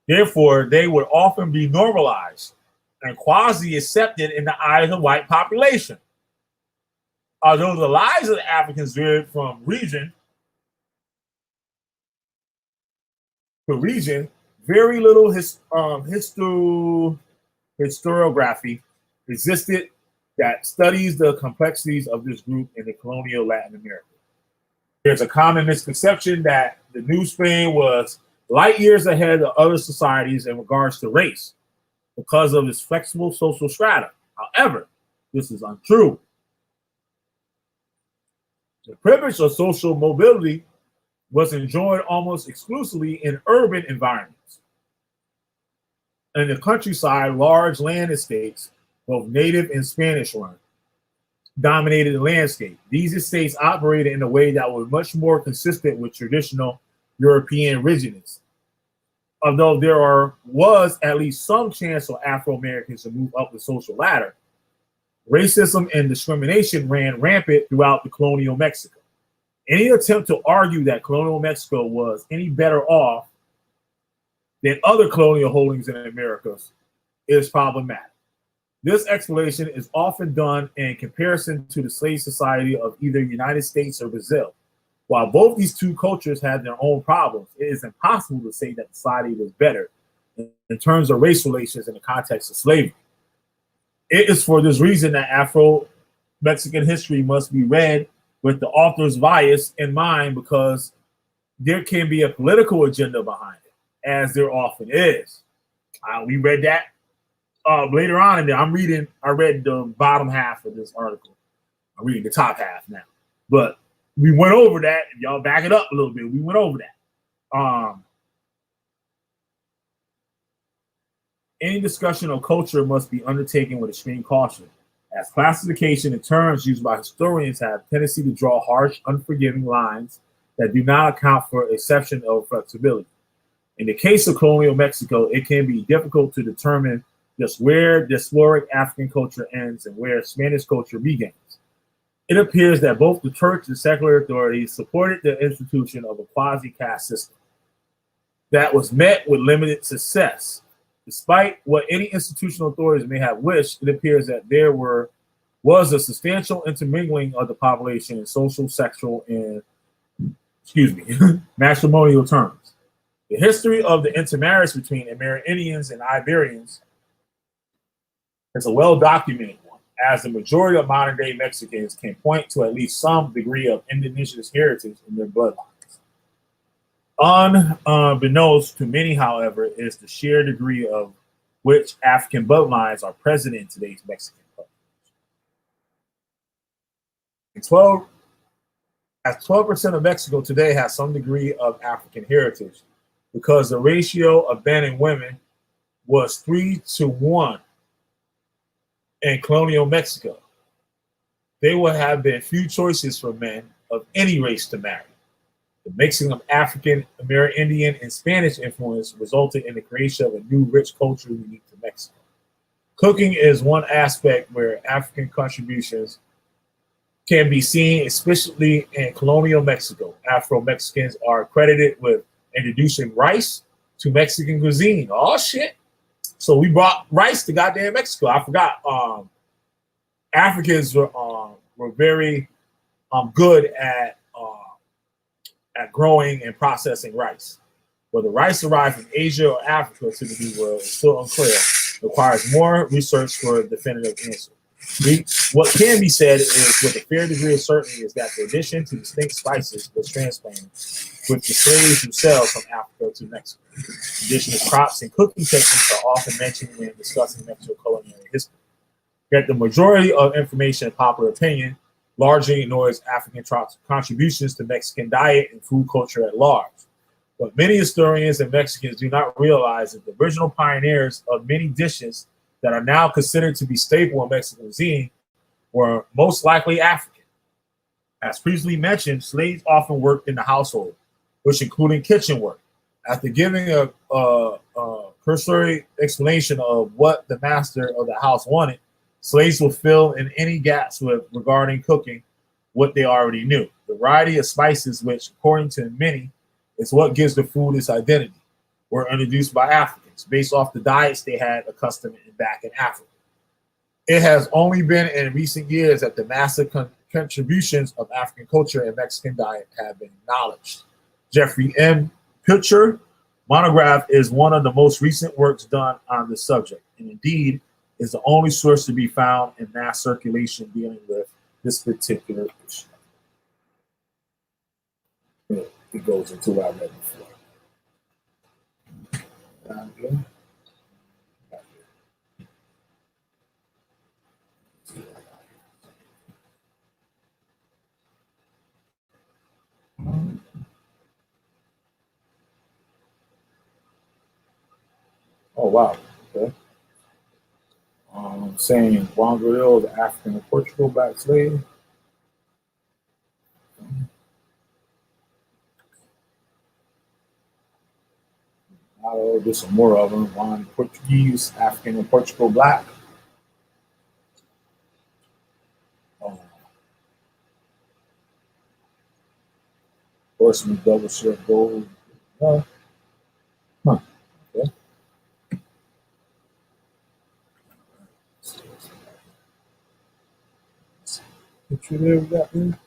Therefore, they would often be normalized and quasi-accepted in the eyes of the white population. Although the lives of the Africans varied from region to region, very little historiography existed that studies the complexities of this group in the colonial Latin America. There's a common misconception that the New Spain was light years ahead of other societies in regards to race because of its flexible social strata. However, this is untrue. The privilege of social mobility was enjoyed almost exclusively in urban environments. In the countryside, large land estates, both native and Spanish run, dominated the landscape. These estates operated in a way that was much more consistent with traditional European rigidness. Although there was at least some chance for Afro-Americans to move up the social ladder, racism and discrimination ran rampant throughout the colonial Mexico. Any attempt to argue that colonial Mexico was any better off than other colonial holdings in the Americas is problematic. This explanation is often done in comparison to the slave society of either the United States or Brazil. While both these two cultures had their own problems, it is impossible to say that society was better in terms of race relations in the context of slavery. It is for this reason that Afro-Mexican history must be read with the author's bias in mind, because there can be a political agenda behind it, as there often is. We read that later on in there. I read the bottom half of this article. I'm reading the top half now. But we went over that. If y'all back it up a little bit, we went over that. Any discussion of culture must be undertaken with extreme caution, as classification and terms used by historians have a tendency to draw harsh, unforgiving lines that do not account for exception or flexibility. In the case of colonial Mexico, it can be difficult to determine just where diasporic African culture ends and where Spanish culture begins. It appears that both the church and secular authorities supported the institution of a quasi-caste system that was met with limited success. Despite what any institutional authorities may have wished, it appears that there was a substantial intermingling of the population in social, sexual, and matrimonial terms. The history of the intermarriage between Amerindians and Iberians is a well-documented one, as the majority of modern-day Mexicans can point to at least some degree of indigenous heritage in their bloodlines. Unbeknownst to many, however, is the sheer degree of which African bloodlines are present in today's Mexican culture. 12% of Mexico today has some degree of African heritage, because the ratio of men and women was 3-to-1 in colonial Mexico. There would have been few choices for men of any race to marry. The mixing of African, Amerindian, and Spanish influence resulted in the creation of a new rich culture unique to Mexico. Cooking is one aspect where African contributions can be seen, especially in colonial Mexico. Afro-Mexicans are credited with introducing rice to Mexican cuisine. Oh shit! So we brought rice to goddamn Mexico. I forgot. Africans were very good at growing and processing rice. Whether rice arrived from Asia or Africa to the New World is still unclear. Requires more research for a definitive answer. What can be said is, with a fair degree of certainty, is that the addition to distinct spices was transplanted with the slaves themselves from Africa to Mexico. Indigenous crops and cooking techniques are often mentioned when discussing Mexican culinary history. Yet the majority of information and popular opinion largely ignores African contributions to Mexican diet and food culture at large. What many historians and Mexicans do not realize is the original pioneers of many dishes that are now considered to be staple in Mexican cuisine were most likely African. As previously mentioned, slaves often worked in the household, which included kitchen work. After giving a cursory explanation of what the master of the house wanted, slaves would fill in any gaps regarding cooking what they already knew. The variety of spices, which, according to many, is what gives the food its identity, were introduced by Africans based off the diets they had accustomed back in Africa. It has only been in recent years that the massive contributions of African culture and Mexican diet have been acknowledged. Jeffrey M. Pilcher monograph is one of the most recent works done on this subject, and indeed is the only source to be found in mass circulation dealing with this particular issue. It goes into what I read before. Oh wow. Okay. Saying Juan Guerrero, the African and Portugal black slave. There's some more of them. One Portuguese, African, and Portugal black. Horseman, double shirt, gold. Huh. Okay. Picture there we got there.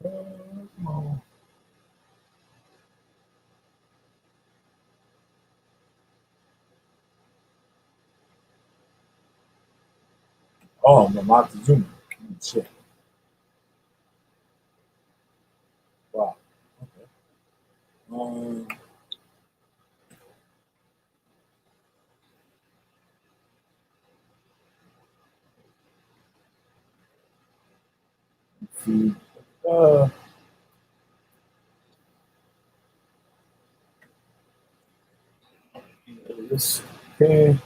Come on. Oh, Montezuma. Shit. Wow. Okay. See. This. Okay.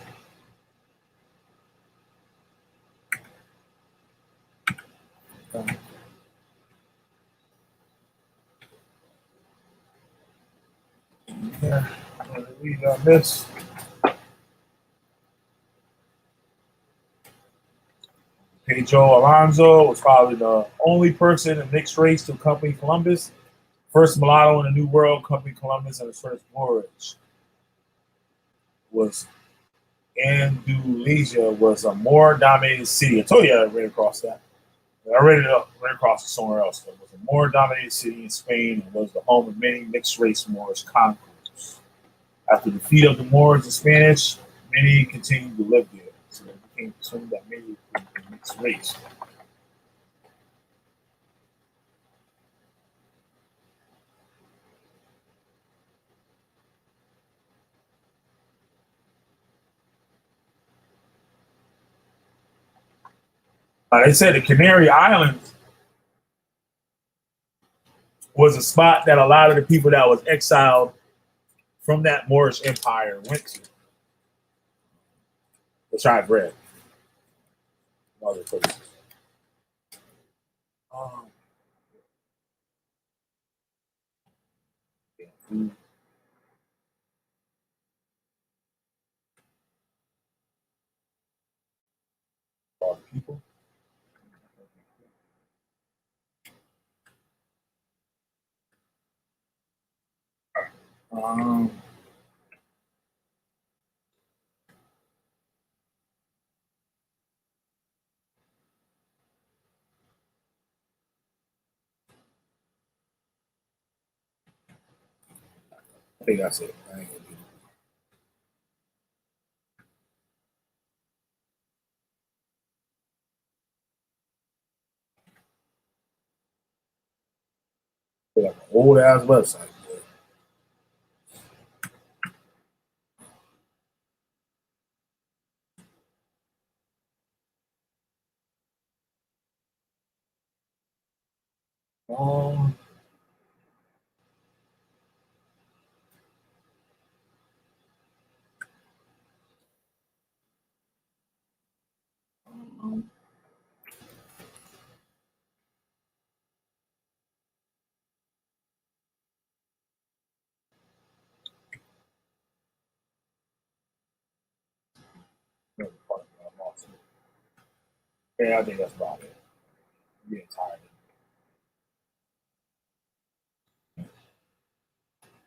Yeah. We got this. Pedro Alonso was probably the only person in mixed race to accompany Columbus. First mulatto in the New World, accompanied Columbus on his first voyage. Was Andalusia was a more dominated city. I told you I read across that. I read it up, read across it somewhere else. It was a more dominated city in Spain and was the home of many mixed race Moorish conquerors. After the defeat of the Moors and Spanish, many continued to live there. So they became concerned that many were mixed race. They said the Canary Islands was a spot that a lot of the people that was exiled from that Moorish Empire went to, which I've read. Other places. Um, I think that's it. I ain't gonna do it. Like an old ass website. Um, yeah, I think that's about it. I'm getting tired.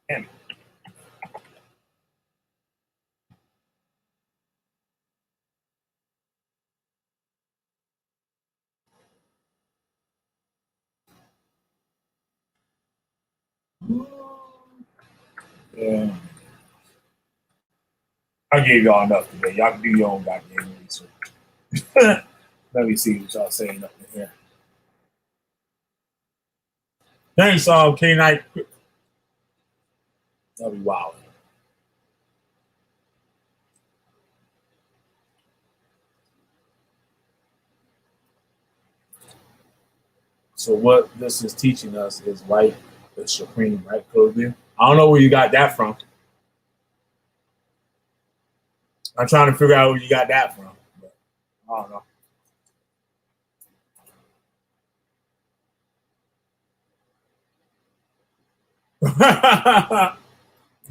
Damn it. Yeah. I gave y'all enough today. Y'all can do your own goddamn research. Let me see what y'all saying up in here. Thanks, K Night. That'll be wild. So what this is teaching us is right is supreme, right, Kobe? I don't know where you got that from. I'm trying to figure out where you got that from. But I don't know.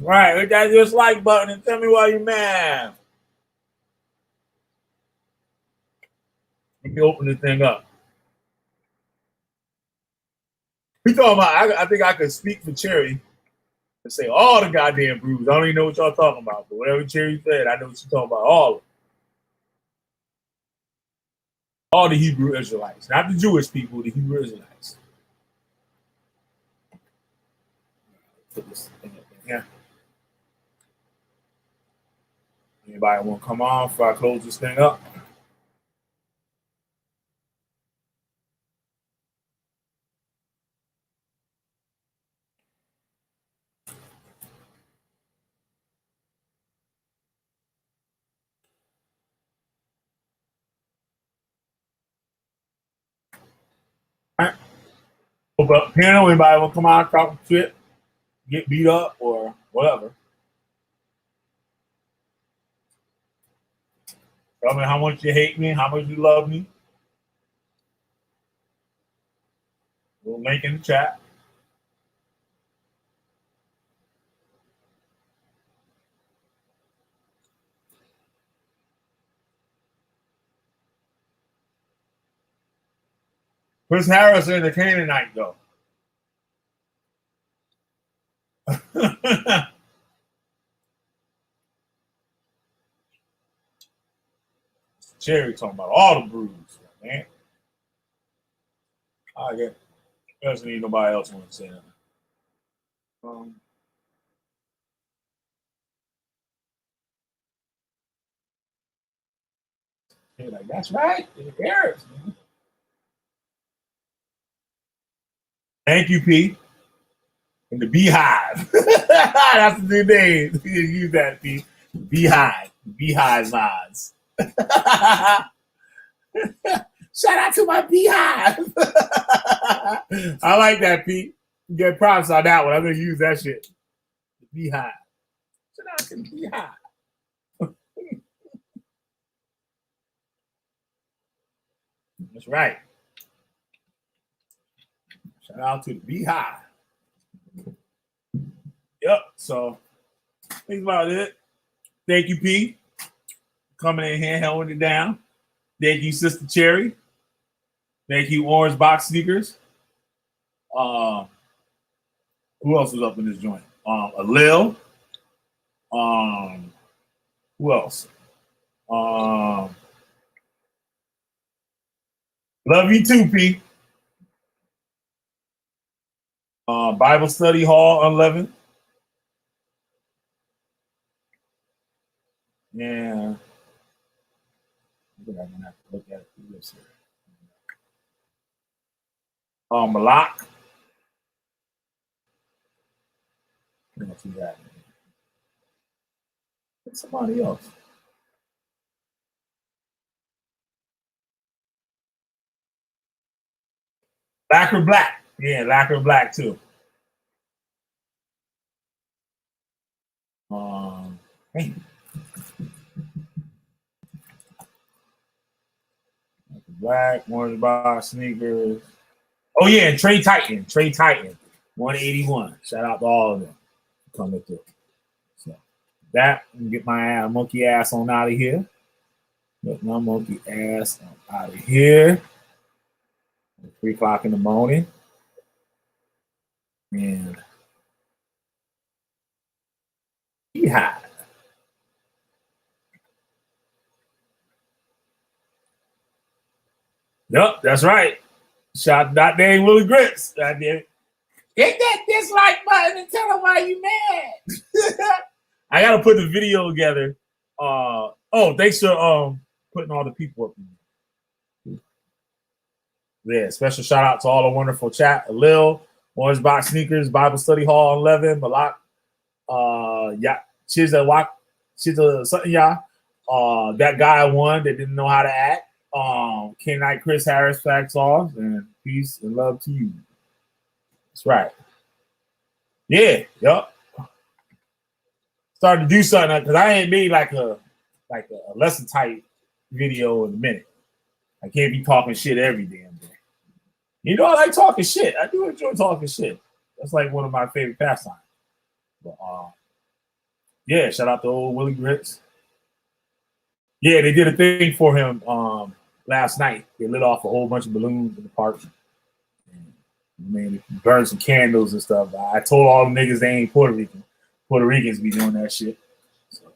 Right, hit that dislike button and tell me why you're mad. Let me open this thing up. We talking about, I think I could speak for Cherry and say all the goddamn brews. I don't even know what y'all talking about, but whatever Cherry said, I know what she's talking about. All the Hebrew Israelites, not the Jewish people, the Hebrew Israelites. Put this thing up in here. Anybody want to come on before I close this thing up? All right. But panel, anybody want to come on, talk shit, get beat up, or whatever? Tell me how much you hate me, how much you love me. We'll link in the chat. Chris Harris in the Canaanite, though. Cherry talking about all the brews, man. I guess doesn't need nobody else want to say that. Like, that's right. It cares, man. Thank you, P. And the Beehive. That's the new name. You use that, P. Beehive. Beehive vibes. Shout out to my Beehive. I like that, P. You get props on that one. I'm going to use that shit. The Beehive. Shout out to the Beehive. That's right. Shout out to the Beehive. Yep. So think about it. Thank you, P. Coming in here, holding it down. Thank you, Sister Cherry. Thank you, Orange Box Sneakers. Who else was up in this joint? Lil. Who else? Love you too, P. Bible Study Hall Unleavened. Yeah. I think I'm gonna have to look at it through this here. Malak. What else we got? Somebody else. Lacquer Black. Yeah, Lacquer Black too. Hey. Black, Orange Box, Sneakers. Oh yeah, and Trey Titan. 181. Shout out to all of them coming through. So that get my monkey ass on out of here. Get my monkey ass out of here. 3 o'clock in the morning. And yeah. Yep, that's right. Shout out dang Willie Grits. God damn it. Hit that dislike button and tell them why you mad. I gotta put the video together. Thanks for putting all the people up in there. Yeah, special shout out to all the wonderful chat. Lil, Orange Box Sneakers, Bible Study Hall 11, Malak, Chiza something y'all. That guy won that didn't know how to act. Ken Knight, Chris Harris, facts off, and peace and love to you. That's right. Yeah, yup. Started to do something because I ain't made like a lesson type video in a minute. I can't be talking shit every damn day. You know, I like talking shit. I do enjoy talking shit. That's like one of my favorite pastimes. But yeah, shout out to old Willie Grits. Yeah, they did a thing for him last night. They lit off a whole bunch of balloons in the park. Man, burned some candles and stuff. I told all the niggas they ain't Puerto Rican. Puerto Ricans be doing that shit. So.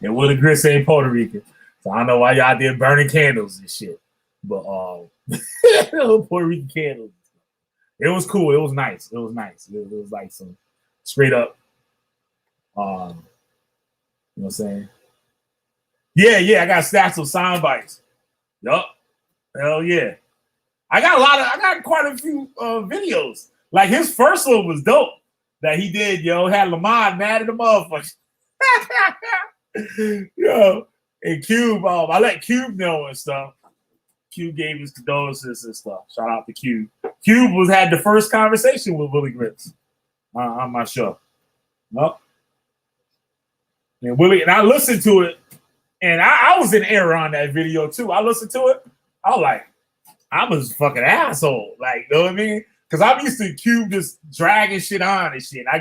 And Willie Grits ain't Puerto Rican. So I don't know why y'all did burning candles and shit. But Puerto Rican candles. It was cool. It was nice. It was like some straight up you know what I'm saying? Yeah, I got stacks of sound bites. Yup. Hell yeah. I got quite a few videos. Like his first one was dope that he did, had Lamont mad at the motherfucker. And Cube, I let Cube know and stuff. Cube gave his condolences and stuff. Shout out to Cube. Cube had the first conversation with Willie Grits on my show. Nope. And Willie, and I listened to it, and I was in error on that video too. I listened to it. I was like, I'm a fucking asshole. Like, you know what I mean? Because I'm used to Cube just dragging shit on and shit. I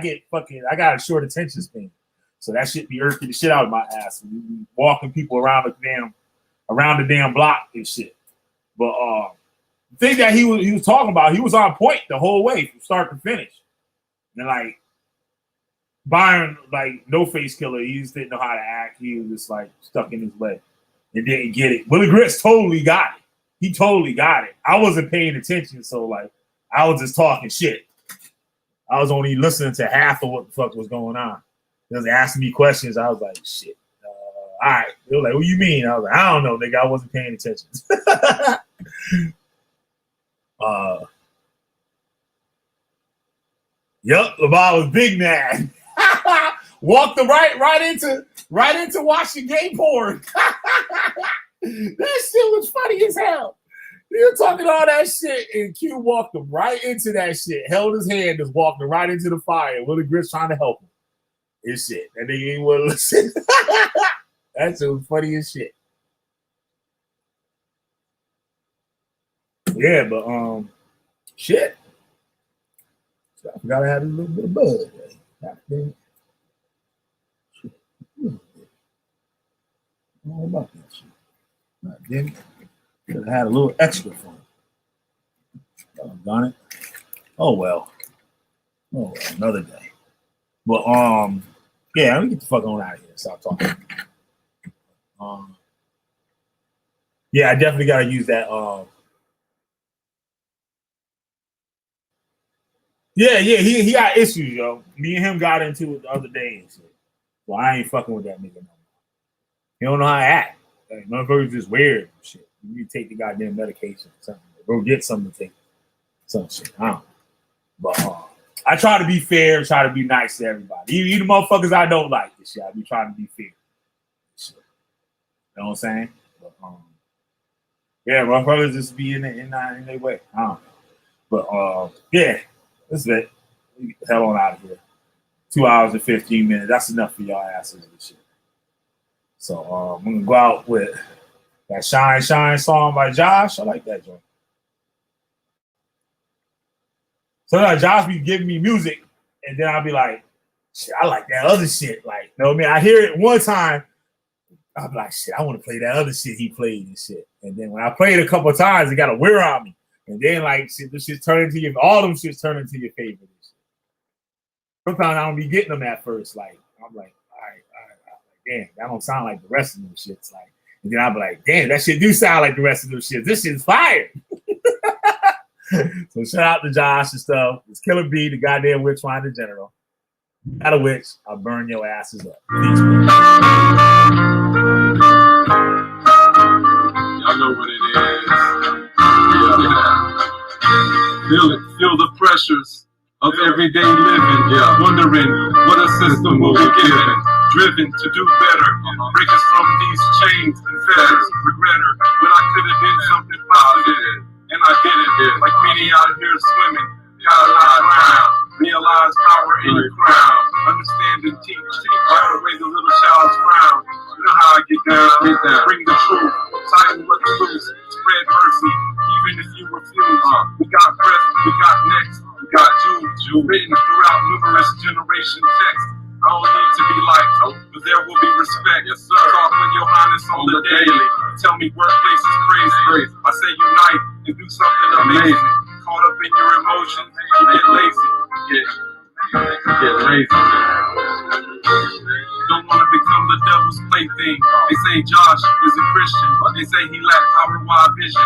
got a short attention span. So that shit be irking the shit out of my ass. Walking people around the damn block and shit. But the thing that he was talking about, he was on point the whole way from start to finish. And like Byron, like No Face Killer, he just didn't know how to act. He was just like stuck in his way and didn't get it. Willie Grits totally got it. He totally got it. I wasn't paying attention, so like I was just talking shit. I was only listening to half of what the fuck was going on. They was asking me questions. I was like, shit. All right. They were like, what do you mean? I was like, I don't know, nigga. I wasn't paying attention. Yep, Lamar was big mad. Walked the right into watching gay porn. That shit was funny as hell. You were talking all that shit, and Q walked him right into that shit. Held his hand, just walked him right into the fire. Willie Grits trying to help him. It's shit. That nigga ain't want to listen. That shit was funny as shit. Yeah, but shit. So I forgot I had a little bit of buzz. I don't know about that shit. Then could have had a little extra for him. Done it. Oh well. Oh, another day. But yeah, let me get the fuck on out of here. Stop talking. Yeah, I definitely gotta use that. Yeah, he got issues, yo. Me and him got into it the other day and shit. Well, I ain't fucking with that nigga no more. He don't know how to act. Like, motherfucker's just weird and shit. You need to take the goddamn medication or something. Go get something to take. Some shit. I don't know. But I try to be fair, try to be nice to everybody. Even the motherfuckers I don't like this shit. I be trying to be fair. Shit. You know what I'm saying? But, yeah, motherfuckers just be in their way. I don't know. But yeah, that's it. Get the hell on out of here. 2 hours and 15 minutes. That's enough for y'all asses and shit. So I'm gonna go out with that Shine Shine song by Josh. I like that joint. So now Josh be giving me music, and then I'll be like, shit, I like that other shit. Like, you know what I mean? I hear it one time, I'll be like, shit, I want to play that other shit he played and shit. And then when I play it a couple of times, it got to wear on me. And then like shit, this shit turn into your, all them shits turn into your favorite. Sometimes I don't be getting them at first. Like, I'm like, all right, damn, that don't sound like the rest of them shits. Like, and then I'll be like, damn, that shit do sound like the rest of them shits. This shit's fire. So shout out to Josh and stuff. It's Killer B, the goddamn witch finder general. Not a witch, I'll burn your asses up. Peace. Y'all know what it is. Yeah. Feel the pressures of everyday living. Yeah. Wondering what a system will be given. Driven to do better. Break us from these chains and fetters. Regretter when I could have did something positive. And I didn't. Like many out here swimming. Gotta not drown. Realize power in your crown. Understand and teach. Wipe away the little child's frown. You know how I get down. Bring the truth. Tighten what's loose. Spread mercy. Even if you refuse. We got breath. We got next. We got Jew. Written throughout numerous generation texts. I don't need to be liked, but there will be respect. Yes, sir. Talk with your highness on the daily. Tell me workplace is crazy. I say unite and do something amazing. Caught up in your emotions, you get lazy. Get lazy. Don't want to become the devil's plaything. They say Josh is a Christian. They say he lacked power-wide vision.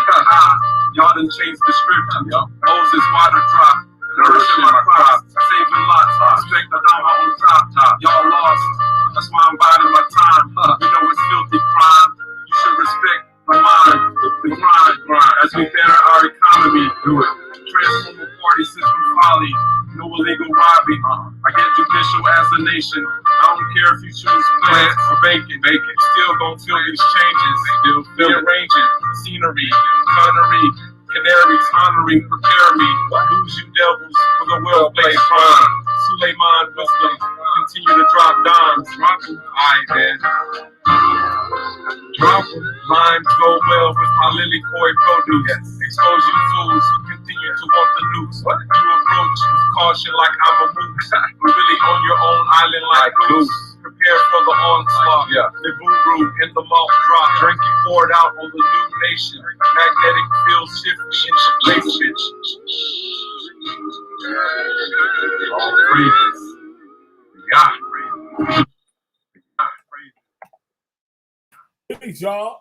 Y'all done changed the scripture. Moses water drop. Nourishing my crops, saving lots, respect the Dharma on top. Y'all lost, that's why I'm biding my time. You know it's filthy crime. You should respect the mind, the grind. As we better our economy, do it. Transform the party system folly, no illegal robbing. I get judicial as a nation. I don't care if you choose plants or bacon. Still gon' feel these changes. Still rearranging scenery, gunnery. Canaries honoring, prepare me. Lose you devils with a well-placed rhyme. Suleiman wisdom, continue to drop dimes. Drop them, aight man. Drop them. Rhymes go well with my lily koi produce. Expose you fools who continue to want the nukes. You approach with caution like I'm a moose. We're really on your own island like goose. Prepare for the onslaught. The guru in the malt drop. Drinking poured out on the new nation. Magnetic field shifting into placement. All praises. Yeah. Peace, y'all.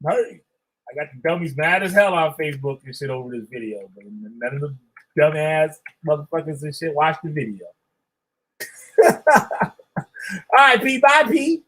Hey, I got the dummies mad as hell on Facebook and shit over this video, but none of the dumbass motherfuckers and shit watch the video. All right, P. Bye, P.